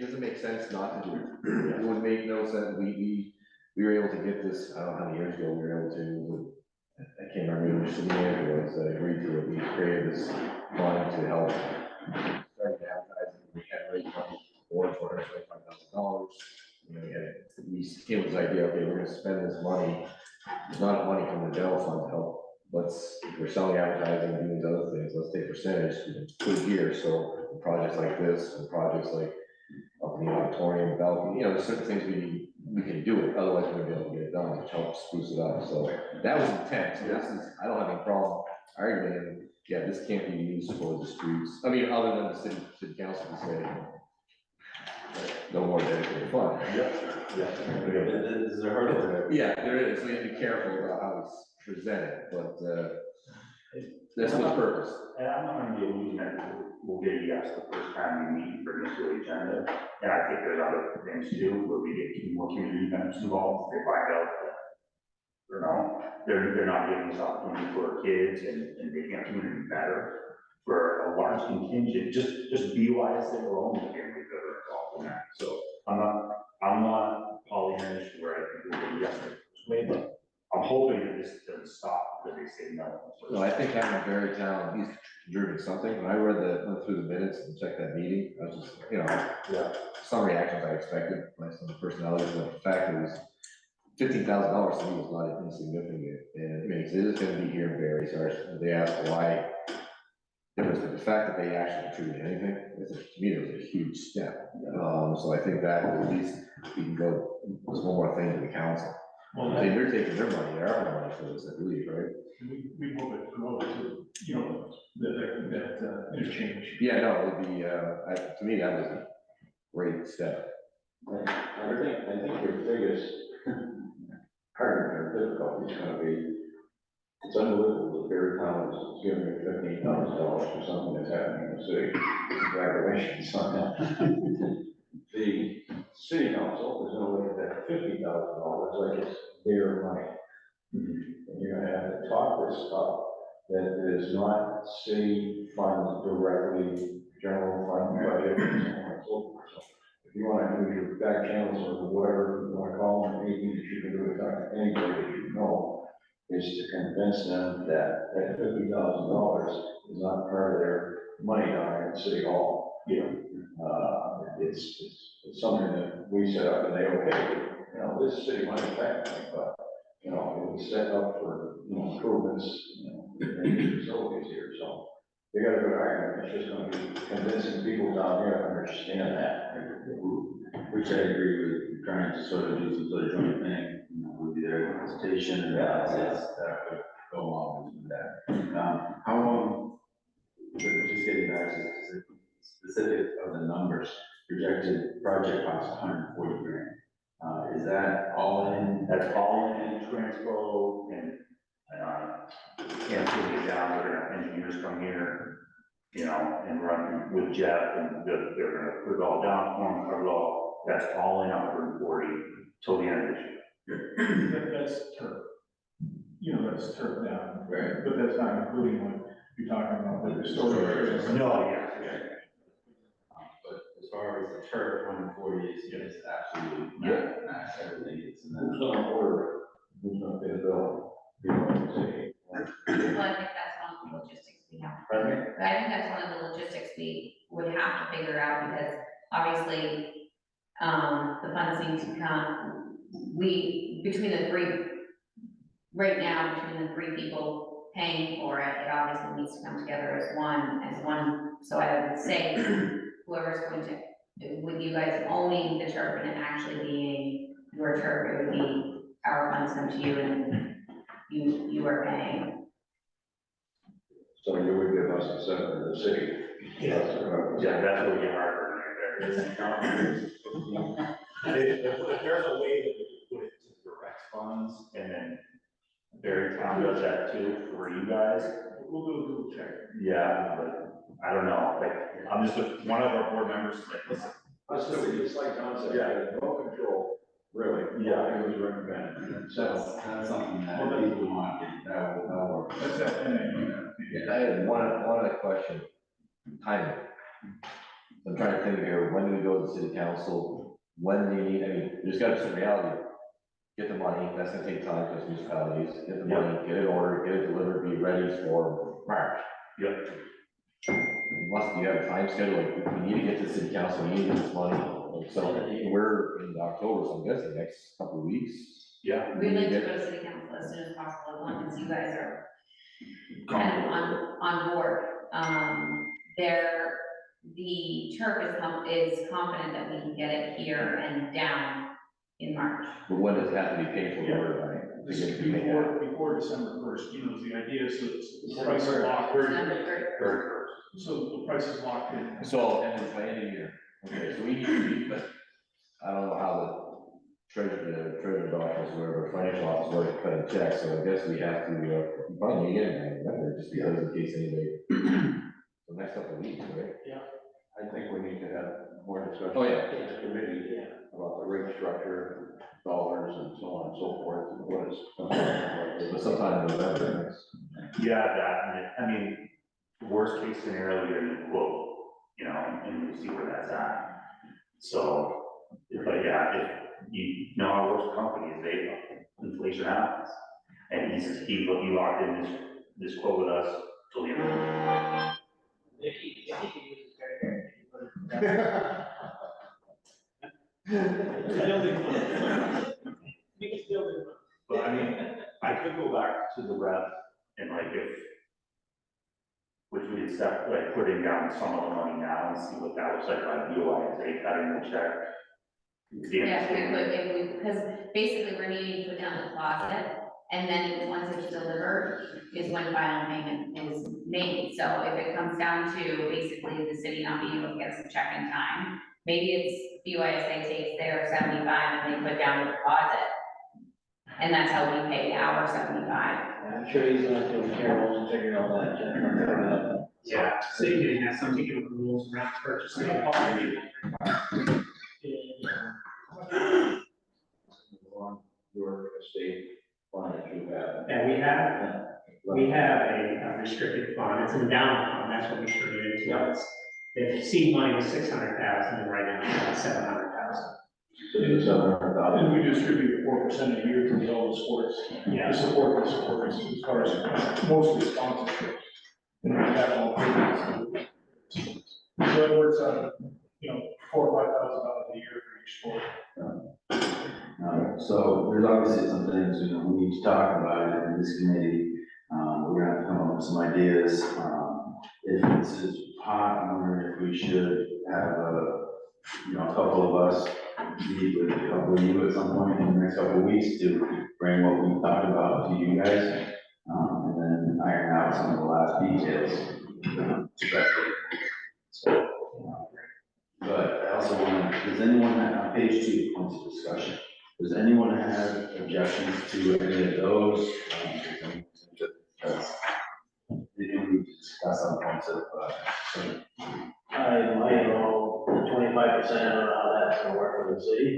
doesn't make sense not to do it. It would make no sense, we were able to get this, I don't know how many years ago, we were able to I can't remember which city manager was, that agreed to it, we created this fund to help. Started advertising, we had raised money for $425,000. You know, we came with this idea, okay, we're gonna spend this money, there's not money from the general fund to help. If we're selling advertising and doing these other things, let's take percentage, and put it here, so projects like this, and projects like up in the auditorium, balcony, you know, there's certain things we can do it, otherwise we're gonna be able to get it done, which helps spruce it up, so that was intent, so this is, I don't have any problem arguing, and, yeah, this can't be used for the streets, I mean, other than the city council to say, no more dedicated fund. Yeah. This is a hurdle there. Yeah, there is, so you have to be careful about how it's presented, but, that's the purpose. And I'm not gonna be illusioned that we'll get a yes the first time we meet for this really agenda. And I think there's other things too, where we get more community members involved, they find out that, you know, they're not giving this opportunity for kids and making our community better. For a large contingent, just BYS alone, the families that are involved in that. So I'm not Pollyannish where I think we'll get a yes the first way, but I'm hoping that this doesn't stop because they say no. No, I think having a very town, at least contributing something, when I went through the minutes and checked that meeting, I was just, you know, some reactions I expected, based on the personalities, but the fact it was $15,000 to me was not insignificant, and I mean, it is gonna be here in Barre, so they asked why. The fact that they actually contributed anything, to me, it was a huge step, so I think that at least we can go, there's one more thing to the council. Well, They're taking their money, their money for this, I believe, right? we hope it grows to, you know, that interchange. Yeah, no, it'd be, to me, that was a great step. I think your biggest partner or difficulty is gonna be, it's unbelievable that Barry Town is giving you $15,000 for something that's happening in the city. Congratulations on that. The city council is gonna look at that $50,000 like it's their money. And you're gonna have to talk this stuff that is not city funds directly, general fund budget, and so on and so forth. So if you wanna do your back channels or whatever you wanna call them, anything that you can do to talk to anybody that you know, is to convince them that that $50,000 is not part of their money down there at City Hall. It's something that we set up and they okay, you know, this is city money technically, but, you know, it was set up for, you know, improvements, you know, in facilities here, so they got a good argument, it's just gonna be convincing people down here to understand that. Which I agree with, trying to sort of do some sort of joint thing, you know, would be their presentation and analysis that would go along with that. Just getting back to the specific of the numbers, projected project cost $140,000. Is that all in? That's all in transpo and, taking it down, we're gonna have engineers come here, you know, and run with Jeff, and they're gonna put it all down, cover it all, that's all in 140 till the end of this year. That's turf. You know, that's turf down. Right. But that's not including what you're talking about, like the storage. No, yeah. But as far as the turf, 140 is absolutely not everything, it's in Who's that. gonna order it? Who's gonna pay the bill? You know, say, Well, I think that's one of the logistics we have. pardon me? But I think that's one of the logistics we would have to figure out, because obviously, the funds need to come, between the three, right now, between the three people paying for it, it obviously needs to come together as one, so I would say, whoever's going to, with you guys owning the turf and it actually being your turf, it would be our funds come to you and you are paying. So you would give us the center of the city. Yeah, that's where we get our right there. If there's a way that we can put it to direct funds, and then Barry Town does that too for you guys, We'll do a Google check. yeah, but I don't know, like, I'm just, one of our board members, like, listen, It's like John said, yeah, no control, really. Yeah. It was recommended. So that's something that people want, that will work. That's that. I had one other question, timing. I'm trying to think here, when do we go to the city council? When do you need, I mean, there's got to be some reality. get the money, that's gonna take time because municipalities, get the money, get it ordered, get it delivered, be ready for March. Yep. Unless you have a time schedule, like, we need to get to city council, we need to get this money, like, so we're in October, so I'm guessing next couple of weeks. Yeah. We'd like to go to city council as soon as possible, one, because you guys are kind of on board. The turf is confident that we can get it here and down in March. But when does it have to be paid for, right? This is before December first, you know, the idea is that the price is locked. December 31st. So the price is locked in. So, and it's by end of the year, okay, so we need to meet, but I don't know how the treasurer's office, or financial office, work, cut a check, so I guess we have to, probably get it in November, just because in case anybody. The next couple of weeks, right? I think we need to have more discussion. Oh, yeah. With the committee about the rate structure, dollars and so on and so forth, and what is. But sometime in November, Yeah, that, I mean, worst case scenario, you're gonna quote, you know, and we see where that's at. So, but yeah, if you know, our worst company is inflation happens. And he locked in this quote with us till the end of the year. If he can use his credit card. Still do. You can still do. But I mean, I could go back to the rep and like which we could step, like putting down some of the money now and see what that looks like BOI, cutting the check. Yeah, because basically we're needing to put down the deposit, and then once it's delivered is when final payment is made. So if it comes down to basically the city not being able to get us a check in time, maybe it's BYSA takes their 75 and they put down the deposit. And that's how we pay our 75. I'm sure he's not doing Carol and figuring all that, Jennifer. Yeah, city getting that, some taking the rules around purchasing. Your estate fund that you have. And we have a restricted fund, it's an endowment fund, that's what we turn it into. If seed money was 600,000, and right now it's about 700,000. So you have And we distribute 4% a year to all the sports. Yeah. To support the sports as far as mostly sponsorship. And we have all payments. So it works out, you know, $4,000 or $5,000 a year for each sport. So there's obviously some things, you know, we need to talk about in this committee. We're gonna have to come up with some ideas. If this is hot, I'm wondering if we should have a couple of us meet with a couple of you at some point in the next couple of weeks to bring what we talked about to you guys. And then iron out some of the last details, especially. So, but I also want to, does anyone have, on page 2, points of discussion, does anyone have objections to any of those? Did you discuss some points of, I might know the 25%, I don't know how that's gonna work for the city.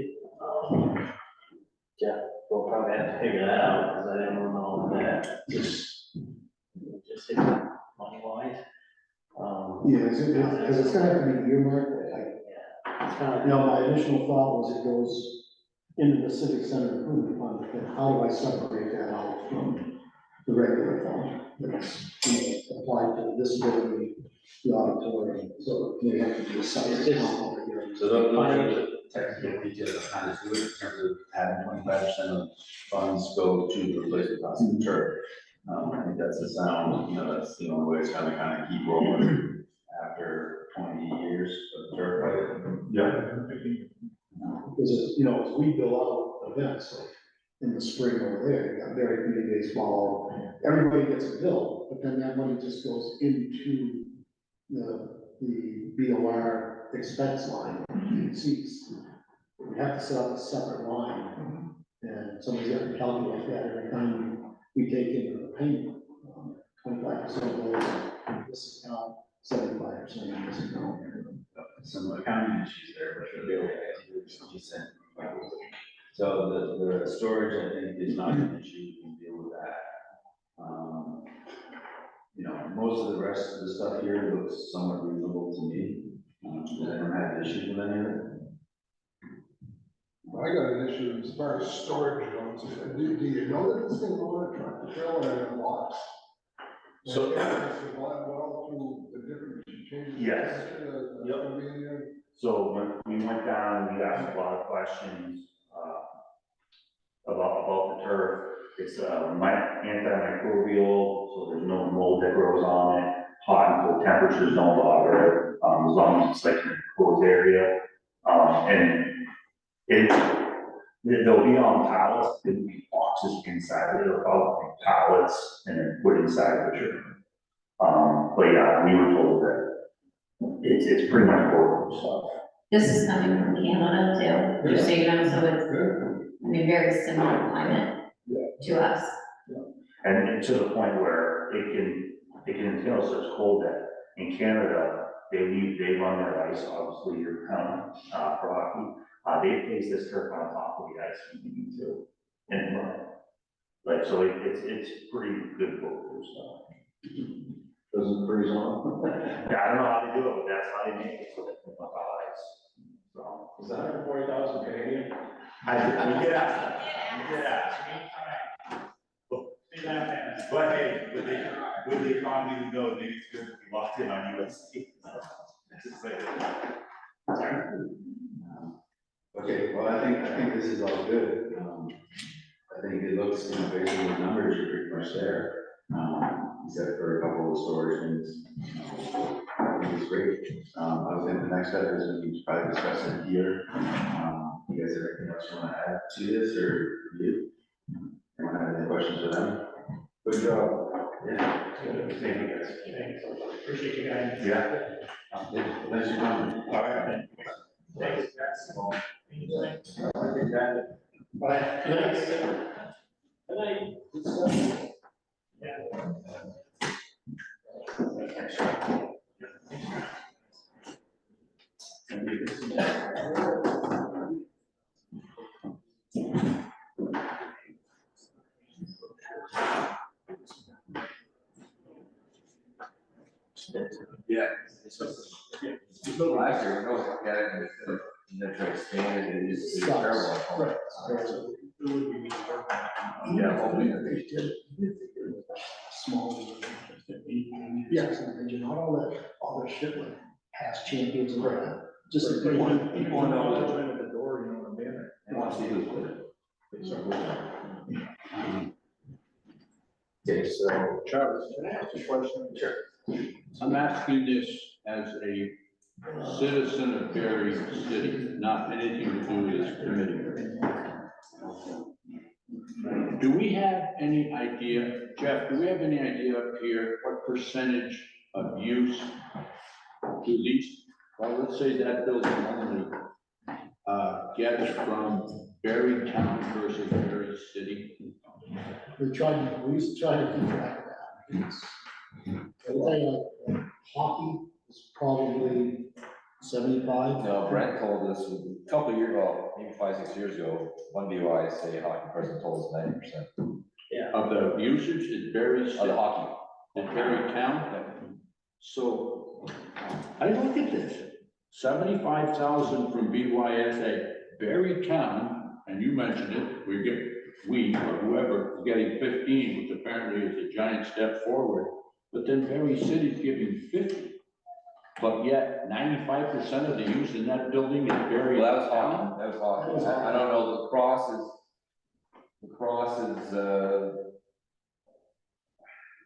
Jeff, we'll probably have to figure that out, because I don't know that, just money wise. Yeah, because it's gonna have to be earmarked, It's kind of, you know, my initial thought was it goes into the civic center improvement fund, but how do I separate that out from the regular fund? That's, applied to the disability, the auditorium, so they have to be a separate account altogether. so those are the technical details of how to do it, in terms of having 25% of funds go to replace the cost of the turf. I think that's a sound, that's the only way it's gonna kind of keep rolling after 20 years of turf. Because it's, as we bill out events, like in the spring over there, you got Barre Community Baseball, everybody gets a bill, but then that money just goes into the BOR expense line, seats. We have to set up a separate line, and somebody's got to calculate that every time we take into the payment. 25% of those in this account, 75% in this account. Some accounting issues there, but they'll be okay. So the storage, I think, is not an issue, we can deal with that. Most of the rest of the stuff here looks somewhat reasonable to me. Does anyone have issues with any of it? I got an issue as far as storage goes. Do you know that this thing going on a tractor trailer and a box? So- Well, through the different changes. Yes. Yep. So when we went down, we asked a lot of questions, about the turf. It's, antimicrobial, so there's no mold that grows on it. Hot and cold temperatures don't bother it, as long as it's like in a closed area. And they'll be on pallets, there'll be boxes inside, it'll probably be pallets and then put inside the turf. But yeah, we were told that it's pretty much portable stuff. This is coming from Canada too, just so you know, so it's, I mean, very similar climate to us. And to the point where it can, you know, so it's cold that in Canada, they run their ice, obviously you're kind of, for hockey. They place this turf on top of the ice when you need to, and run it. Like, so it's pretty good portable stuff. Doesn't freeze on. Yeah, I don't know how they do it, but that's how they make it, so they put it on ice. So. Is that 140,000 Canadian? We did ask. We did ask. But hey, with the economy we go, maybe it's good to be locked in on USD. Just say that. Okay, well, I think this is all good. I think it looks, you know, based on the numbers, you're pretty much there. Except for a couple of storage things. I think it's great. I was thinking the next step is we can probably discuss it here. You guys have anything else you want to add to this or you? Anyone have any questions for them? Good job. Yeah. Thank you guys. Thanks. Appreciate you guys. Yeah. Thanks for coming. All right. Thanks, guys. Bye. Thanks. Good night. Good stuff. Yeah. Yeah. So last year, when I was looking at it, and then to expand it, it is terrible. Yeah, hopefully. Small. Yes, and not all that shit like past champions and that. Just like People want to know that right at the door, you know, a banner. they want to see who's with it. Okay, so Travis, can I ask a question? Sure. I'm asking this as a citizen of Barre City, not anything to do with this committee. Do we have any idea, Jeff, do we have any idea up here what percentage of use to these, well, let's say that building only gets from Barre Town versus Barre City? We used to try to keep track of that. I'll tell you, like, hockey is probably 75. No, Brent told us a couple of years ago, maybe 5, 6 years ago, one BYSA hockey person told us 90%. Of the usage is Barre Of City, the hockey. is Barre Town? So, I look at this, 75,000 from BYSA, Barre Town, and you mentioned it, we or whoever is getting 15, which apparently is a giant step forward, but then Barre City's giving 50. But yet 95% of the use in that building is Barre Well, that was Town. hockey, that was hockey. I don't know, the cross is,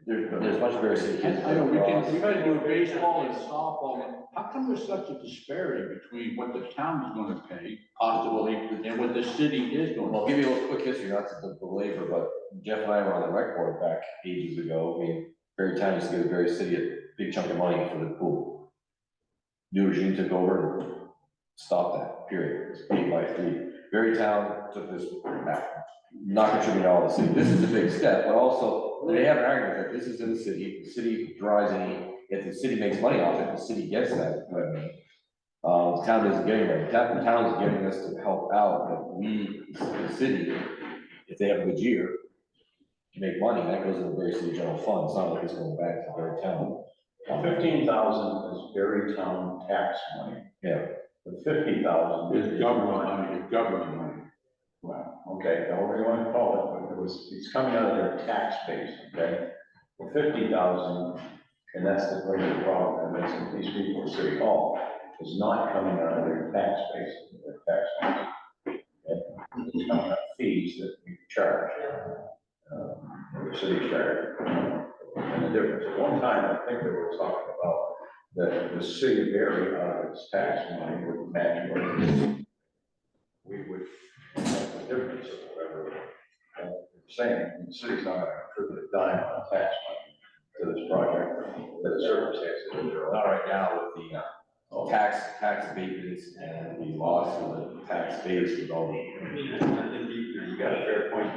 there's much Barre City kids. I know, we lacrosse. can do baseball and softball, and how come there's such a disparity between what the town is gonna pay possibly and what the city is going to? Well, I'll give you a little quick history, not to belabor, but Jeff and I were on the rec board back ages ago. I mean, Barre Town used to give Barre City a big chunk of money for the pool. New regime took over and stopped that, period. It's paid by 3. Barre Town took this back, not contributing all the city. This is a big step, but also they have an argument that this is in the city drives any, if the city makes money off it, the city gets that revenue. The town isn't getting money, the town is getting us to help out, but we, the city, if they have a good year, to make money, that goes into the Barre City General Fund. It's not like it's going back to Barre Town. 15,000 is Barre Town tax money. Yeah. The 50,000. It's government money, it's government money. Well, okay, however you want to call it, but it's coming out of their tax base, okay? For 50,000, and that's the problem, and that's these people at City Hall, is not coming out of their tax base, their tax money. Okay? It's coming out of fees that we charge, the city charge. And the difference, at one time, I think they were talking about that the city of Barre, out of its tax money, would match what we would, the difference of whatever saying, the city's not gonna contribute a dime on tax money to this project, to the circumstances that they're Not on. right now with the tax abatements and the loss of the tax base with all the. I think you got a fair point,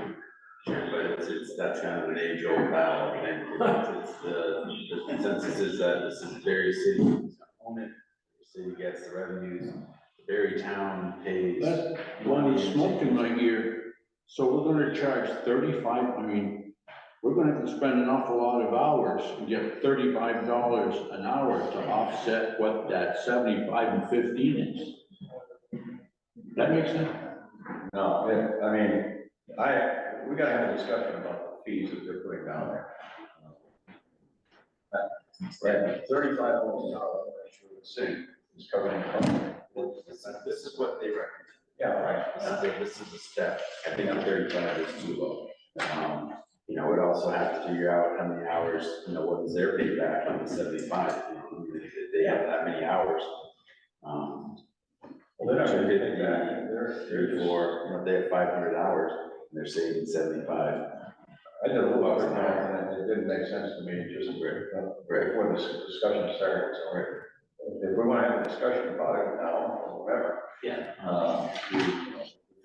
but that's kind of an age-old battle, I think. The consensus is that this is Barre City, own it, the city gets the revenues, Barre town pays. That's blowing smoke in my ear. So we're gonna charge 35, I mean, we're gonna have to spend an awful lot of hours and get $35 an hour to offset what that 75 and 15 is. That makes sense? No, yeah, I mean, we gotta have a discussion about the fees that they're putting down there. Right, $35 an hour, I'm sure the city is covering the cost. This is what they recommend. Yeah, right. This is a step. I think 35 is too low. You know, we'd also have to figure out how many hours, you know, what is their payback on the 75, you know, if they have that many hours. Well, they're not gonna get it back. Three, four, you know, if they have 500 hours, and they're saving 75. I did a little bit of math, and it didn't make sense to me, just before this discussion started, so if we wanna have a discussion about it now, or whatever. Yeah. The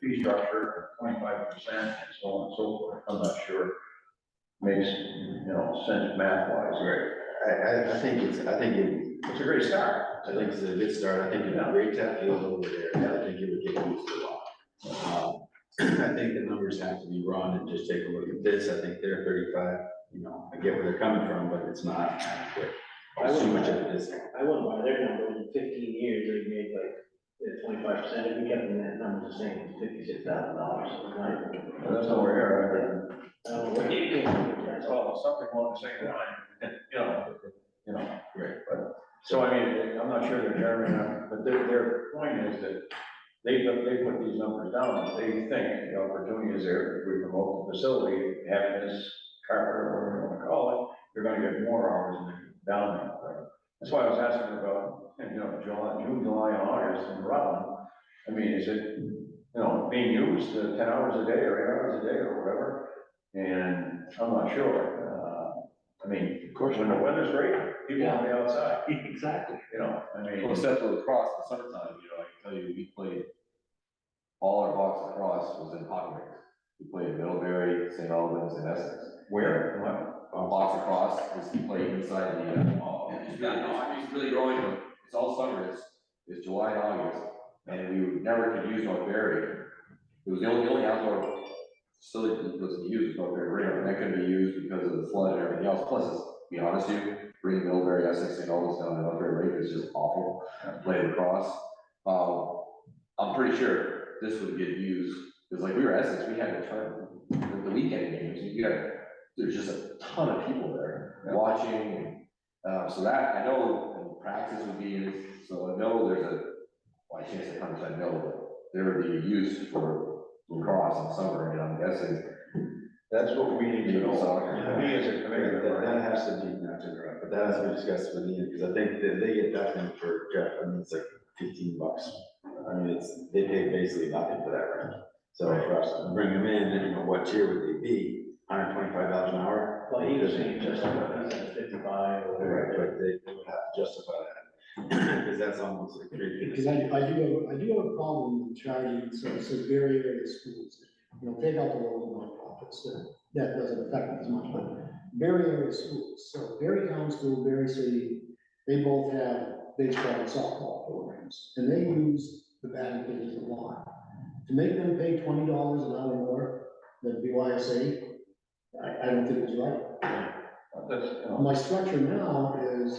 fee structure, 25%, and so on and so forth, I'm not sure makes, sense math-wise. Right. I think it's It's a great start. I think it's a good start. I think it'd be great to have field over there. I think it would get used a lot. I think the numbers have to be run and just take a look at this. I think they're 35, you know, I get where they're coming from, but it's not adequate. There's too much of a discount. I wouldn't buy their number, in 15 years, they made like 25%, if we kept them that number the same, $56,000. That's nowhere here, right? I don't know where you came from, that's all. Well, something along the same line, Right. but, so I mean, I'm not sure they're carrying enough, but their point is that they put these numbers down, and they think the opportunity is there, if we promote the facility, having this carpet, or whatever you wanna call it, you're gonna get more hours in the down there. That's why I was asking about, June, July, and August in Rutland. I mean, is it, being used 10 hours a day, or 8 hours a day, or whatever? And I'm not sure. I mean, of course, when the weather's great, people want to be outside, Exactly. Well, except for lacrosse in the summertime, I can tell you, we played, all our box lacrosse was in hockey rinks. We played Middlebury, St. Albans, and Essex. where, what? Box lacrosse is played inside the, it's really growing, but it's all summer, it's July and August, and we never could use North Barry. It was the only outdoor facility that was used, North Barry Ring, and that couldn't be used because of the flood and everything else, plus, to be honest with you, bringing Middlebury, Essex, St. Albans down to North Barry Ring is just awful, playing lacrosse. I'm pretty sure this would get used, because like we were Essex, we had a ton, the weekend games, there's just a ton of people there watching, so that, I know practice would be used, so I know I can't say 100% no, but there would be used for lacrosse in summer, and I'm guessing. That's what we need to know. Soccer. Me as a committee member. That has to be, not to interrupt, but that has to be discussed with Ian, because I think that they get nothing for Jeff, I mean, it's like $15. I mean, they pay basically nothing for that rent. So for us to bring them in, and what tier would they be? $125 an hour? Well, he was saying just about, he said 55 or Right, whatever. but they would have to justify that, because that's almost like Because I do have a problem with charging, so very area schools, take out the local nonprofits, that doesn't affect it as much, but very area schools, so Barre Town School, Barre City, they both have baseball and softball programs, and they use the batting cages a lot. To make them pay $20 an hour more than BYSA, I don't think it's right. My structure now is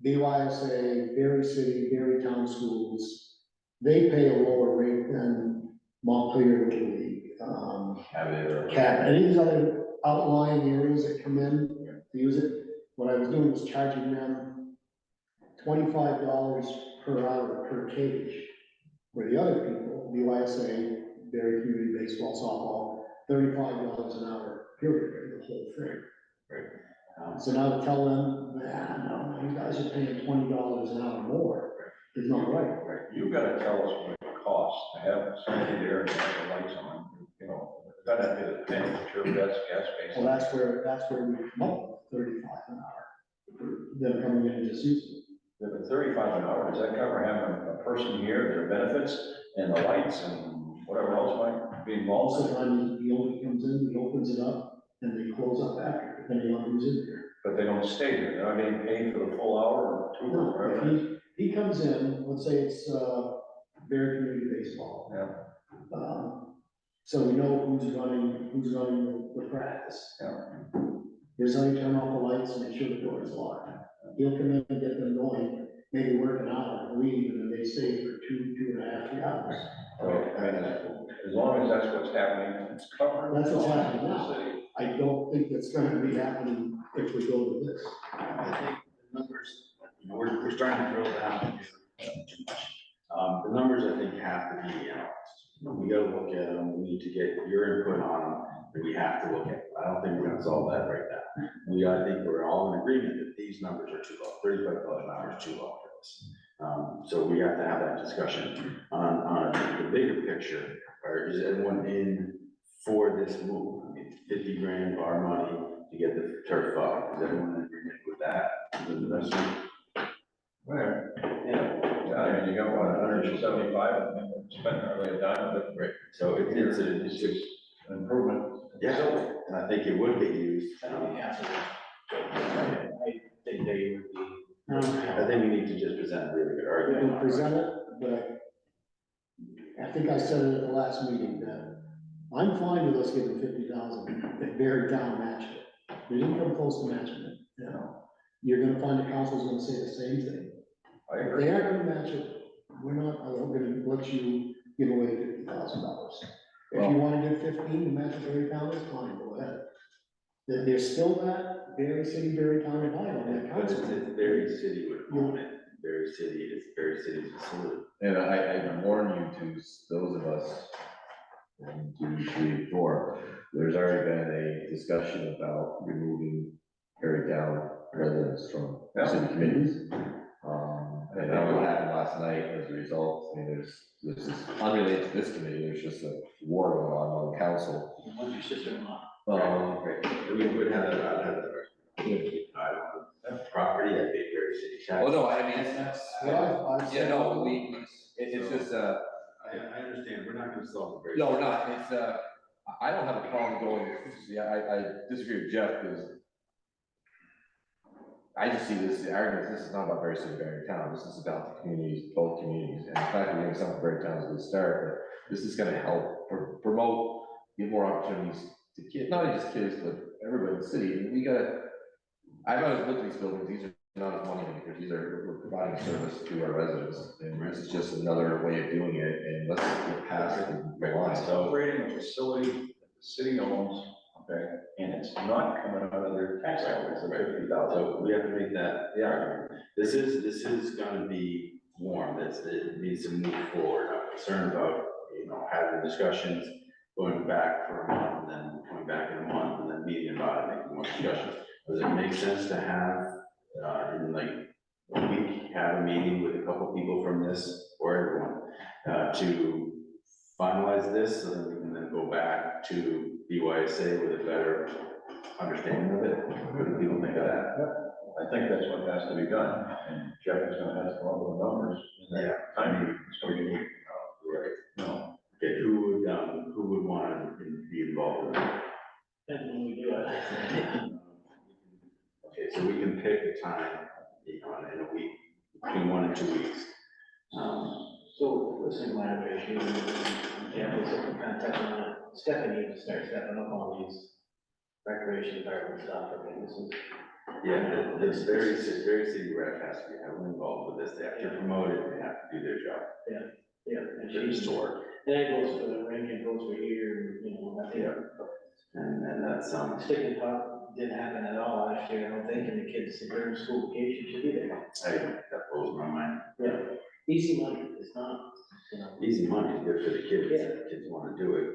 BYSA, Barre City, Barre Town Schools, they pay a lower rate than Montclair, Little League, any of these other outlying areas that come in to use it. What I was doing was charging them $25 per hour per cage. Where the other people, BYSA, Barre Community Baseball, softball, $35 an hour, period, for the whole thing. So now to tell them, no, you guys are paying $20 an hour more, is not right. Right, you gotta tell us what it costs to have somebody there and have the lights on, you know, that have to be the thing, sure, that's gas Well, based. that's where we come up with 35 an hour, for them coming in and just using If it's 35 an hour, does that cover having a person here, their benefits, and the lights, and whatever else might be it. involved? Also, time the owner comes in, he opens it up, and they close up after, depending on who's in there. But they don't stay here, they're not getting paid for the full hour or 2 or whatever. No, he comes in, let's say it's, Barre Community Baseball. Yeah. So we know who's running the practice. Yeah. Here's how you turn off the lights, make sure the door is locked. He'll come in and get them going, maybe work an hour, leave, and then they stay for 2.5, 3 hours. Right, I mean, as long as that's what's happening, and it's covered. That's what's happening in the now. city. I don't think that's gonna be happening if we go with this. I think the numbers, you know, we're starting to drill down here too much. The numbers, I think, have to be analyzed. We gotta look at them, we need to get your input on them, and we have to look at them. I don't think we're gonna solve that right now. I think we're all in agreement that these numbers are too low, $35 an hour is too low for this. So we have to have that discussion on the bigger picture, or is everyone in for this move? I mean, 50 grand of our money to get the turf up, is everyone in agreement with that? Right, yeah, I mean, you got what, 175, I think, spent hardly a dime, but Right, so it's just an improvement. yeah, and I think it would get used. Yeah. I think they would be. I think we need to just present a really good We argument. can present it, but I think I said it at the last meeting, that I'm fine with us giving 50,000 if Barry Town matched it. We didn't come close to matching it, you know. You're gonna find the council's gonna say the same thing. I If agree. they are gonna match it, we're not gonna let you give away $50,000. If you wanna give 15 to match it Barry Town, that's fine, go ahead. There's still that Barry City, Barry Town divide on that But council. it's Berry City would own it, Berry City, it's Berry City's facility. And I warn you to those of us, 1, 2, 3, 4, there's already been a discussion about removing Perry Town residents from city committees. And I don't know what happened last night as a result. I mean, this is unrelated to this committee, there's just a war going on council. What's your sister-in-law? We would have that, I'd have that. I don't have property, I pay Berry City tax. Well, no, I mean, it's, yeah, no, it's just, I understand, we're not gonna solve the Berry. no, we're not, it's, I don't have a problem going, yeah, I disagree with Jeff, because I just see this argument, this is not about Berry City, Berry Town, this is about the communities, both communities, and the fact that we're doing something Berry Town is a good start, but this is gonna help promote, give more opportunities to kids, not only just kids, but everybody in the city, and we gotta, I've always looked at these buildings, these are not money makers, we're providing service to our residents, and this is just another way of doing it, and let's get past the line. It's operating a facility that the city owns, okay, and it's not coming out of their tax dollars, the 50,000. So we have to make that the argument. This is gonna be warm, it needs to move forward. I'm concerned about, having discussions, going back for a month, and then coming back in a month, and then meeting about it, making more discussions. Does it make sense to have, in like a week, have a meeting with a couple people from this, or everyone, to finalize this, so that we can then go back to BYSA with a better understanding of it? What do people think of that? I think that's what has to be done, and Jeff is gonna have to come up with the numbers. Yeah. Time, so you need, Right. no. Okay, who would want to be involved in that? Depends when we do it. Okay, so we can pick a time, in a week, between 1 and 2 weeks. So, listening to my application, yeah, we kind of touch on it. Stephanie needs to start stepping up on these recreation department stuff. I mean, this is. Yeah, the very city rec has to be heavily involved with this, they have to promote it, they have to do their job. Yeah, and Very she's, sore. and it goes for the ring, it goes for here, you know, I think. And that's, Stick and talk didn't happen at all last year, I don't think, and the kids, during school vacation should be there. that blows my mind. Yeah, easy money, it's not, you know, Easy money, good for the kids, if kids wanna do it.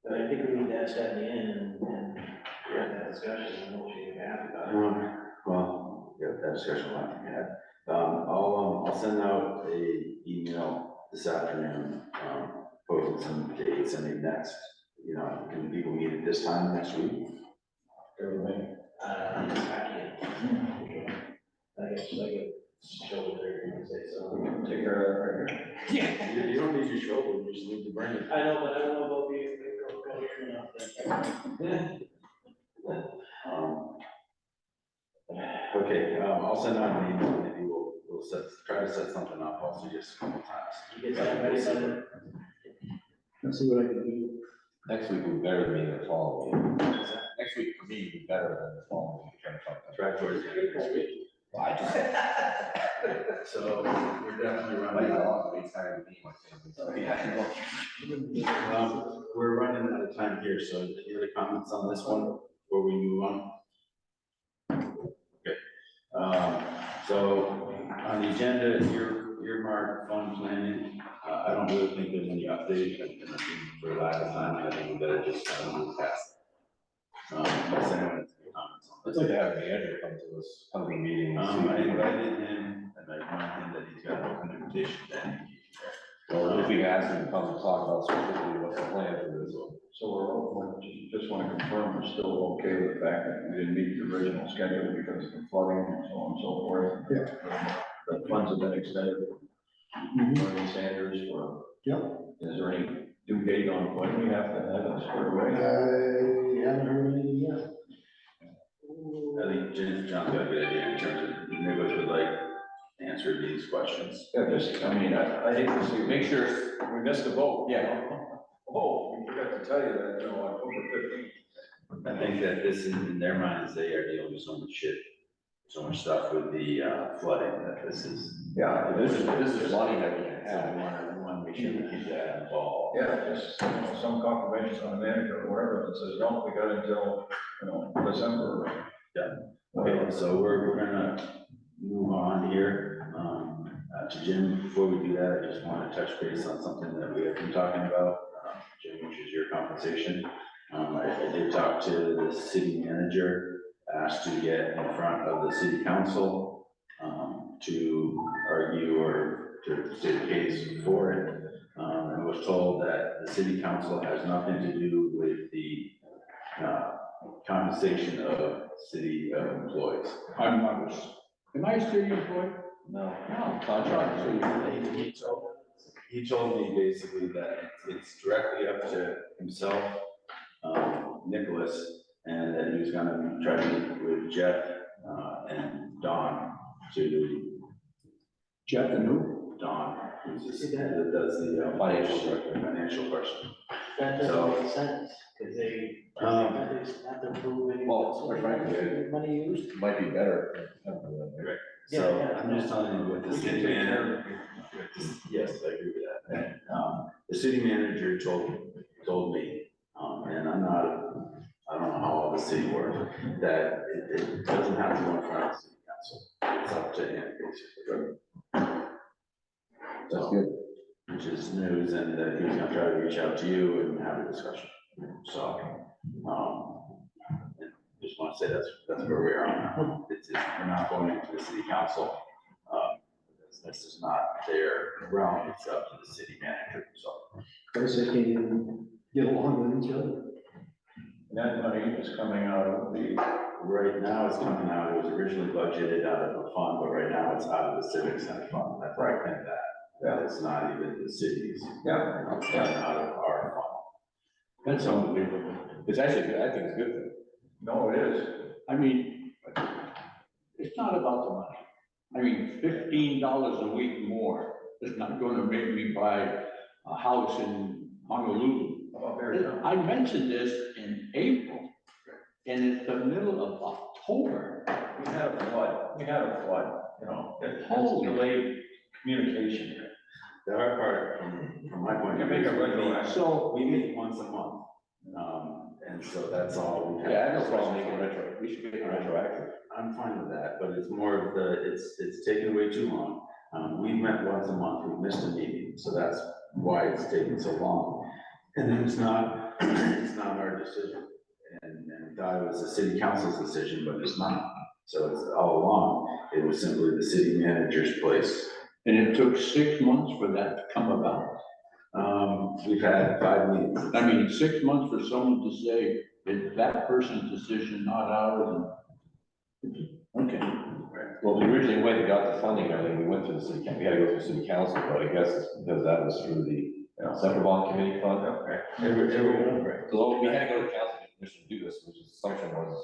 but I think we need to ask that in the end and have that discussion, I know she's happy about it. Well, yeah, that discussion will have to be had. I'll send out a email this afternoon, posting some dates, I mean, next, you know, can people meet at this time next week? Everything. I can't. I guess, shoulder there, and say so. Take care of that right here. Yeah. You don't need your shoulder, you just need to bring it. I know, but I don't know about being, Okay, I'll send out an email, maybe we'll try to set something up, also just a couple times. You get that ready by then? Let's see what I can do. Next week will be better than the following. Next week for me will be better than the following week. Try towards the end of this week. Well, I just. So we're definitely Like, running I out. want to be tired of being my family. We're running out of time here, so any other comments on this one before we move on? Okay. So on the agenda, is earmark fund planning. I don't really think there's any update, and I think for lack of time, I think we better just move past. Unless anyone has any comments on I'd like to have Andrew come to us, come to the meeting. I invited him, and I remind him that he's got an open invitation then. Well, if we ask him to come and talk about specifically what's the plan for this. So just want to confirm, we're still okay with the fact that we didn't meet the original schedule because of the flooding and so on and so forth. Yeah. The funds have been extended. Bernie Sanders for. Yep. Is there any due date on when we have to have it squared away? I haven't heard anything yet. I think John's got a good idea in terms of, Nicholas would like to answer these questions. Yeah, just, I mean, I hate to see, make sure we missed the vote. Yeah. Oh, we forgot to tell you that, you know, October 15th. I think that this, in their minds, they are dealing with so much shit, so much stuff with the flooding, that this is. Yeah, This is money that we can So have. we want to make sure we keep that involved. Yeah, just, you know, some confirmations on the manager or whatever that says, no, we got until, you know, December. Okay, so we're gonna move on here, to Jim. Before we do that, I just want to touch base on something that we have been talking about, Jim, which is your compensation. I did talk to the city manager, asked to get in front of the city council, to argue or to state a case for it. And was told that the city council has nothing to do with the, compensation of city employees. I'm not, am I a city employee? No. No, contract, so He told me basically that it's directly up to himself, Nicholas, and that he was gonna try to meet with Jeff, and Don to. Jeff and who? Don, that does the financial person. That doesn't So- make sense, because they have to prove any. Well, quite frankly, Money used. It might be better. So Yeah, yeah. I'm just telling you what the city manager, yes, I agree with that. And, the city manager told me, and I don't know how all the city works, that it doesn't have to go in front of the city council. It's up to him, basically. That's good. Which is news, and that he was gonna try to reach out to you and have a discussion. So, and just wanna say that's where we are on that. We're not going to the city council. This is not their realm, it's up to the city manager, so. Basically, get along with each other. that money is coming out of the, Right now, it's coming out, it was originally budgeted out of a fund, but right now it's out of the civic center fund. That's right, and that it's not even the city's. Yeah. You know, it's coming out of our fund. That's unbelievable. It's actually, good. I think it's a good thing. no, it is. I mean, it's not about the money. I mean, $15 a week more is not gonna make me buy a house in Honolulu. I mentioned this in April, and it's the middle of October. We had a flood, you know, it's Holy. delayed communication. The hard part, from my point of view, Make a is retroactive. So, we meet once a month. And so that's all we have. Yeah, I have no problem making retro, we should make it retroactive. I'm fine with that, but it's more of the, it's taken way too long. We've met once a month, we've missed a meeting, so that's why it's taken so long. And then it's not our decision. And we thought it was the city council's decision, but it's not. So it's all along, it was simply the city manager's place. and it took 6 months for that to come about. We've had 5 meetings. I mean, 6 months for someone to say, it's that person's decision, not ours, and, okay. Well, the original way they got the funding, I think we went to the city, we had to go through city council, but I guess it's because that was through the central bond committee fund. Everyone, right. So we had to go to council to commission to do this, which is assumption was,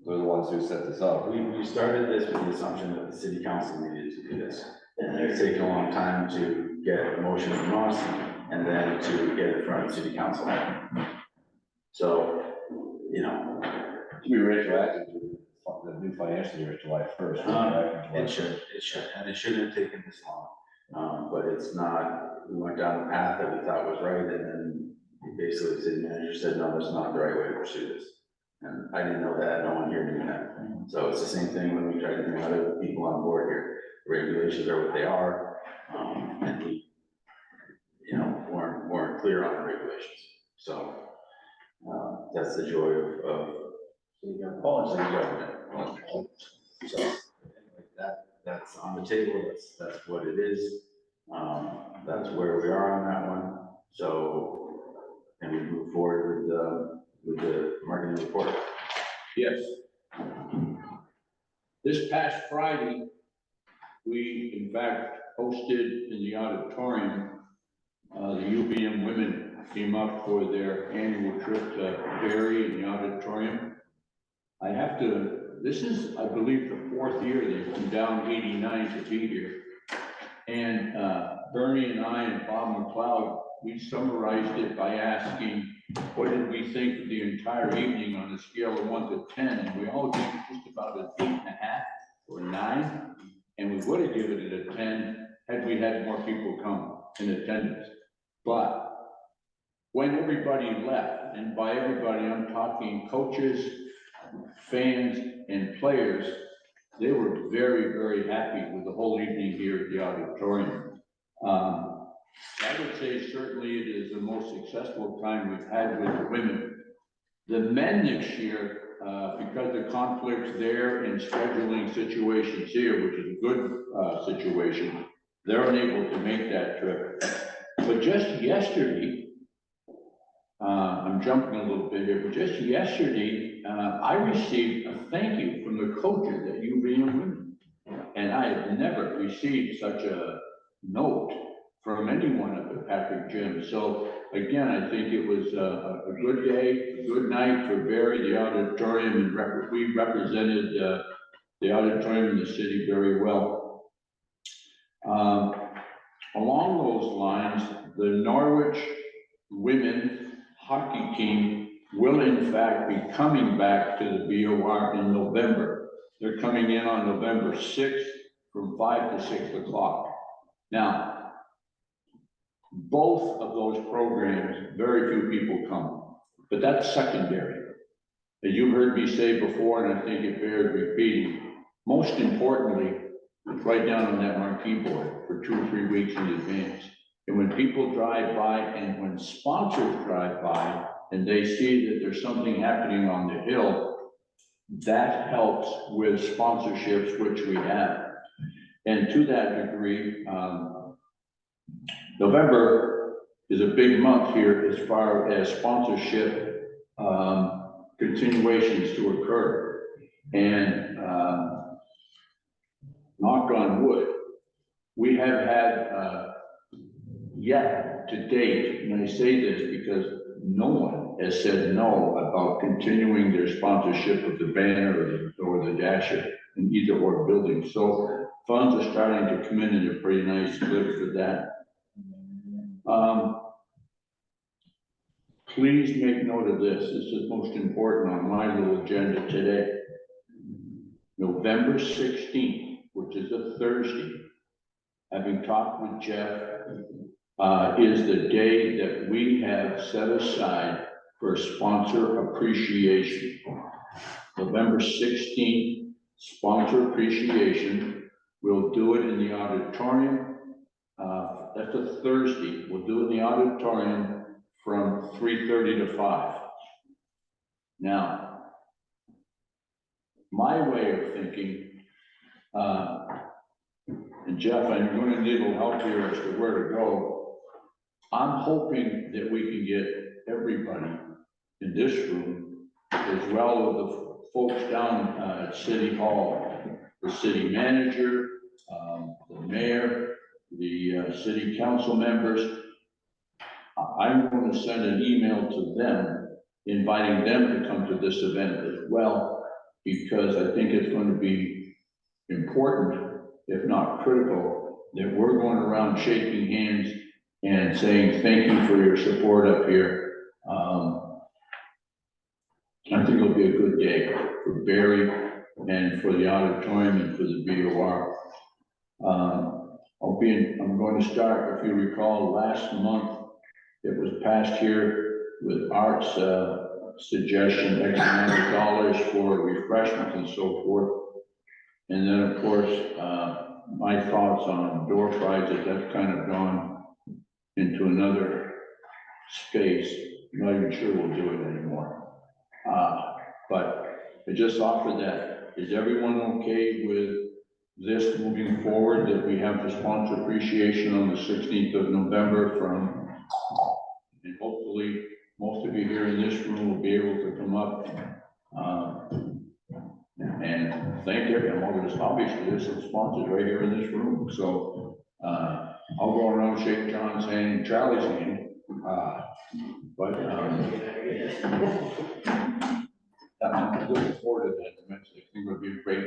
they're the ones who set this up. We started this with the assumption that the city council needed to do this. And it's taken a long time to get a motion from us and then to get it in front of the city council. So, you know. To be retroactive to the new financial year, July 1st. It should, and it shouldn't have taken this long. But it's not, we went down the path that we thought was right, and then basically the city manager said, no, that's not the right way to pursue this. And I didn't know that, no one here knew that. So it's the same thing when we try to bring other people on board here. The regulations are what they are, and we, you know, weren't clear on the regulations. So, that's the joy of city government. So, anyway, that's on the table, that's what it is. That's where we are on that one. So, and we move forward with the marketing report. Yes. This past Friday, we in fact hosted in the auditorium, the UVM women came up for their annual trip to Barre in the auditorium. I have to, this is, I believe, the 4th year they've come down 89 to be here. And Bernie and I and Bob McLeod, we summarized it by asking, what did we think of the entire evening on a scale of 1 to 10? And we all gave it just about an 8.5 or 9. And we would have given it a 10 had we had more people come in attendance. But when everybody left, and by everybody, I'm talking coaches, fans, and players, they were very, very happy with the whole evening here at the auditorium. I would say certainly it is the most successful time we've had with the women. The men this year, because of conflicts there and scheduling situations here, which is a good situation, they're unable to make that trip. But just yesterday, I'm jumping a little bit here, but just yesterday, I received a thank you from the coaches at UVM Women. And I have never received such a note from anyone at the Patrick Gym. So again, I think it was a good day, a good night for Barre, the auditorium, and we represented the auditorium and the city very well. Along those lines, the Norwich women hockey team will in fact be coming back to the BOR in November. They're coming in on November 6th from 5 to 6 o'clock. Now, both of those programs, very few people come, but that's secondary. As you heard me say before, and I think it bears repeating, most importantly, write down on that marquee board for 2 or 3 weeks in advance. And when people drive by and when sponsors drive by and they see that there's something happening on the hill, that helps with sponsorships, which we have. And to that degree, November is a big month here as far as sponsorship continuations to occur. And knock on wood, we have had yet to date, and I say this because no one has said no about continuing their sponsorship of the banner or the dasher in either or building. So funds are starting to come in a pretty nice clip for that. Please make note of this. This is most important on my little agenda today. November 16th, which is a Thursday, having talked with Jeff, is the day that we have set aside for sponsor appreciation. November 16th, sponsor appreciation. We'll do it in the auditorium. That's a Thursday. We'll do it in the auditorium from 3:30 to 5. Now, my way of thinking, and Jeff, I'm going to need a little help here as to where to go. I'm hoping that we can get everybody in this room, as well as the folks down at City Hall, the city manager, the mayor, the city council members. I'm going to send an email to them, inviting them to come to this event as well, because I think it's going to be important, if not critical, that we're going around shaking hands and saying thank you for your support up here. I think it'll be a good day for Barry and for the auditorium and for the BOR. I'm going to start, if you recall, last month, it was passed here with Art's suggestion, X amount of dollars for refreshments and so forth. And then, of course, my thoughts on door prizes, that's kind of gone into another space. I'm not even sure we'll do it anymore. But I just offer that. Is everyone okay with this moving forward, that we have the sponsor appreciation on the 16th of November from, and hopefully most of you here in this room will be able to come up and thank everyone. There's obviously there's some sponsors right here in this room. So I'll go around, shake John's hand and Charlie's hand. I'm looking forward to that immensely. I think it'll be a great,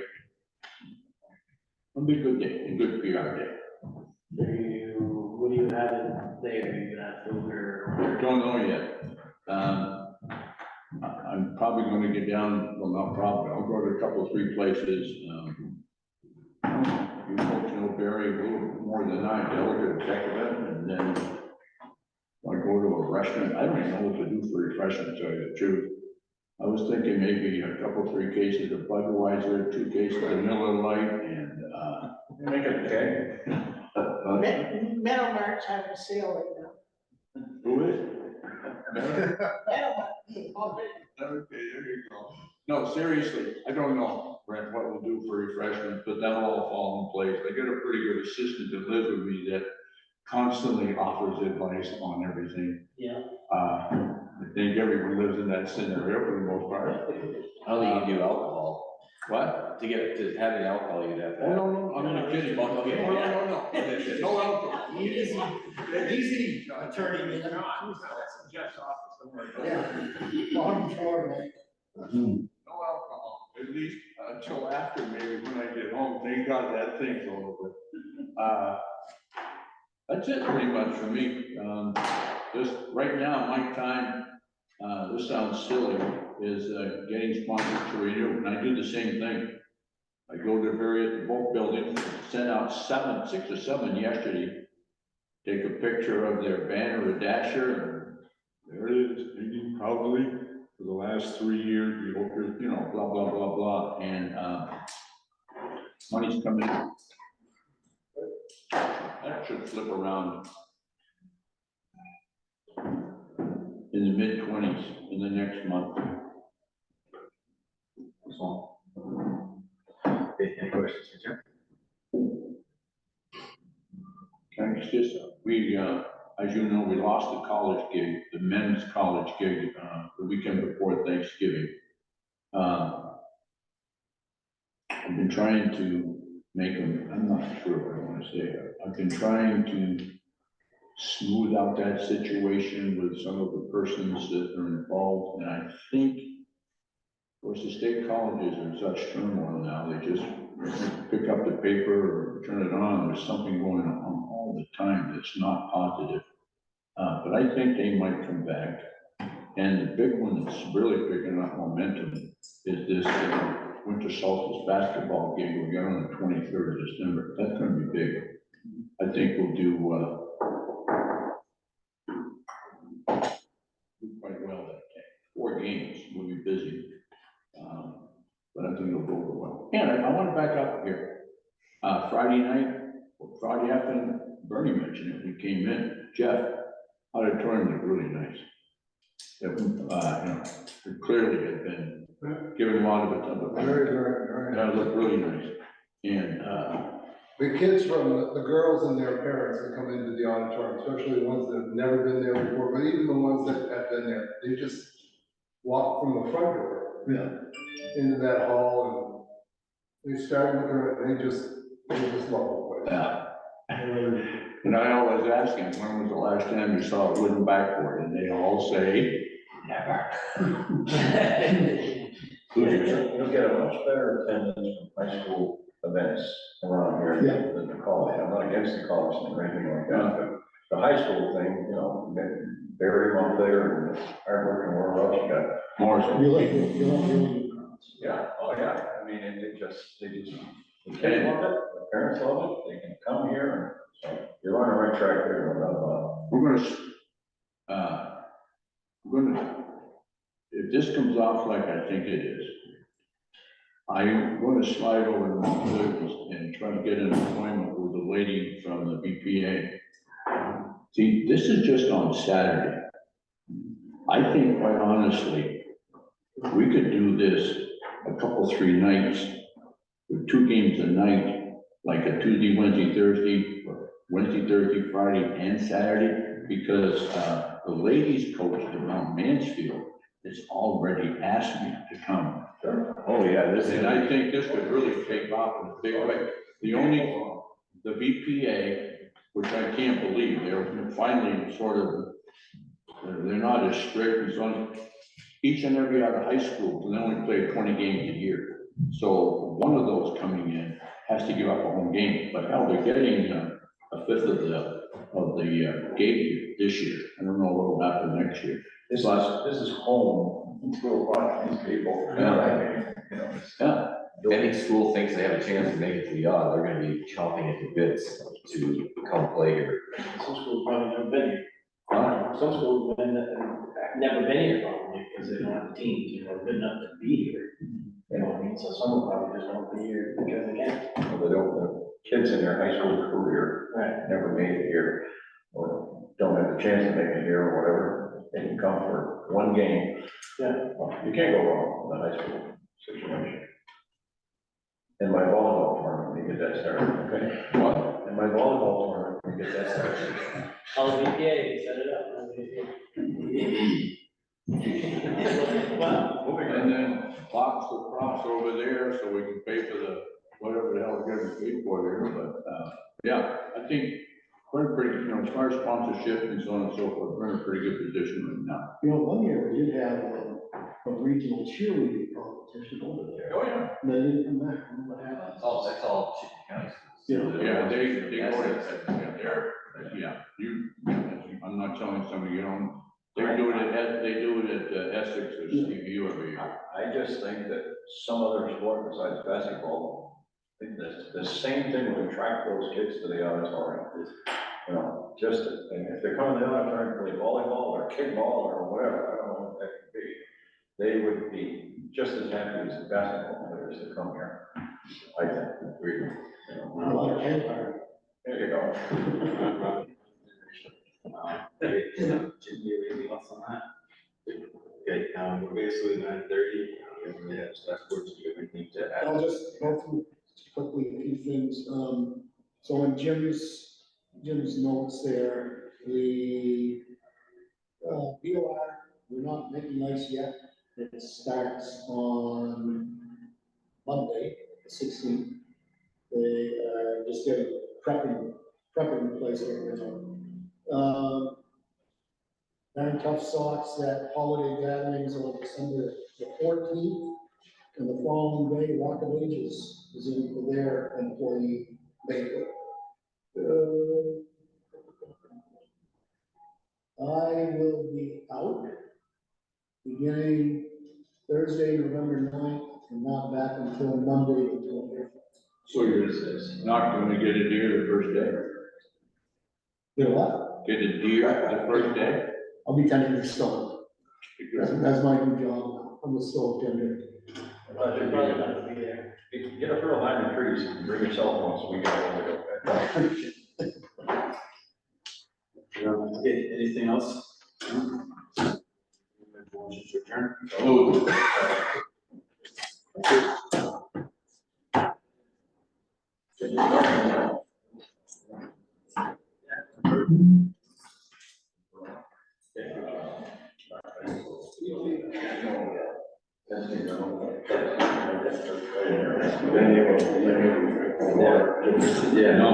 it'll be a good day, a good PR day. What do you have in there? You got food or? Don't know yet. I'm probably going to get down, well, not probably, I'll go to a couple, 3 places. You folks know Barry a little more than I, delegate executive, and then I go to a restaurant. I don't even know what to do for refreshments, to tell you the truth. I was thinking maybe a couple, 3 cases of Budweiser, 2 cases of Miller Lite, and Make it okay. Metal Mart's having a sale right now. who is? Metal Mart. Okay, there you go. No, seriously, I don't know, Brent, what we'll do for refreshments, but that'll all fall in place. I got a pretty good assistant that lives with me that constantly offers advice on everything. Yeah. I think everyone lives in that scenario for the most part. I don't think you do alcohol. What? To have the alcohol, you'd have to. Oh, no, I'm not kidding. No, no alcohol. Easy, attorney. Jeff's office. Yeah. Bottom floor, right? No alcohol, at least until after maybe when I get home. Thank God that thing's over with. That's it pretty much for me. Just right now, my time, this sounds silly, is getting sponsors to renew, and I do the same thing. I go to both buildings, send out 6 or 7 yesterday, take a picture of their banner or dasher, and there it is, hanging proudly for the last 3 years. We hope you're, blah, blah, blah, blah, and money's coming in. That should flip around in the mid-20s in the next month. So. Any questions for Jeff? Thanks, just, as you know, we lost the college gig, the men's college gig, the weekend before Thanksgiving. I've been trying to make them, I'm not sure what I want to say. I've been trying to smooth out that situation with some of the persons that are involved, and I think, of course, the state colleges are in such turmoil now, they just pick up the paper or turn it on, there's something going on all the time that's not positive. But I think they might come back. And the big one that's really picking up momentum is this Winter Solstice basketball game we got on the 23rd of December. That's going to be big. I think we'll do quite well that day. 4 games, we'll be busy. But I think it'll go over well. And I want to back up here. Friday night, or Friday afternoon, Bernie mentioned it, we came in, Jeff, auditorium looked really nice. It clearly had been given a lot of attention. Very. That looked really nice. And, The kids from the girls and their parents that come into the auditorium, especially the ones that have never been there before, but even the ones that have been there, they just walk from the front door into that hall and they start looking at it, they just love it. yeah. And I always ask them, when was the last time you saw a wooden backboard? And they all say, never. You'll get a much better attendance from high school events around here than the college. I'm not against the college thing or anything like that, but the high school thing, you know, Barre up there and hardworking, where else you got? Morrison. You like really. Yeah, oh yeah, I mean, they just, the kids love it, the parents love it, they can come here, and so you're on the right track there, no doubt about We're gonna, if this comes off like I think it is, I'm gonna slide over to Mount Douglas and try to get an appointment with the lady from the BPA. See, this is just on Saturday. I think quite honestly, we could do this a couple, 3 nights, with 2 games a night, like a Tuesday, Wednesday, Thursday, or Wednesday, Thursday, Friday, and Saturday, because the ladies coach at Mount Mansfield has already asked me to come. Oh, yeah, this And I think this could really take off in a big way. The VPA, which I can't believe, they're finally sort of, they're not as strict as on, each and every other high school can only play 20 games a year. So one of those coming in has to give up a home game, but hell, they're getting a 1/5 of the gate this year. I don't know what will happen next year. This is home to a lot of these people. Yeah. If any school thinks they have a chance to make it to the odd, they're gonna be chomping at the bits to come play here. Some schools probably never been here. Some schools have never been here probably because they don't have the teams, you know, good enough to be here. You know what I mean? So some will probably just won't be here because they can't. Well, the kids in their high school career Right. never made it here, or don't have the chance to make it here, or whatever. They can come for 1 game. Yeah. Well, you can't go wrong in the high school situation. In my volleyball tournament, we get that started, okay? What? In my volleyball tournament, we get that started. All the BPA, set it up. All the BPA. Well, And then box across over there so we can pay for the, whatever the hell we're getting paid for there, but, yeah, I think we're pretty, you know, as far as sponsorship and so on and so forth, we're in a pretty good position right now. You know, one year we did have a regional cheerleading competition over there. Oh, yeah. And they didn't come back, I don't know what happened. That's all Chicken County. Yeah, they go to, I'm not telling somebody, you know, they do it at Essex or CVU every year. I just think that some other sport besides basketball, I think the same thing would attract those kids to the auditorium. You know, just, and if they're coming to the auditorium to play volleyball or kickball or whatever, I don't know what that could be. They would be just as happy as the basketball players to come here. I think, really, you know. A lot of campfire. There you go. Anything else on that? Okay, we're basically 9:30, we have staff boards, do you have anything to add? I'll just go through quickly a few things. So in Jim's notes there, the BOR, we're not making ice yet. It starts on Monday, the 16th. They just did a prepping the place right now. Darn Tough Socks, that holiday gatherings on December the 14th. And the following day, Rock of Ages is in for their employee banquet. I will be out beginning Thursday, November 9th, and not back until Monday, the 20th. So you're not gonna get it here the first day? You know what? Get a deer the first day? I'll be tending the stove. That's my new job. I'm the stove tender. They're probably not gonna be there. Get up early behind the trees, and bring your cell phone, so we got Okay, anything else? Motion to adjourn. Oh. Yeah, no.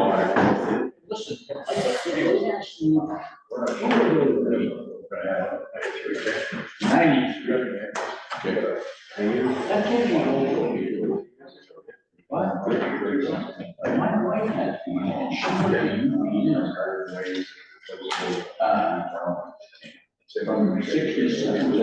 My wife had, from 67.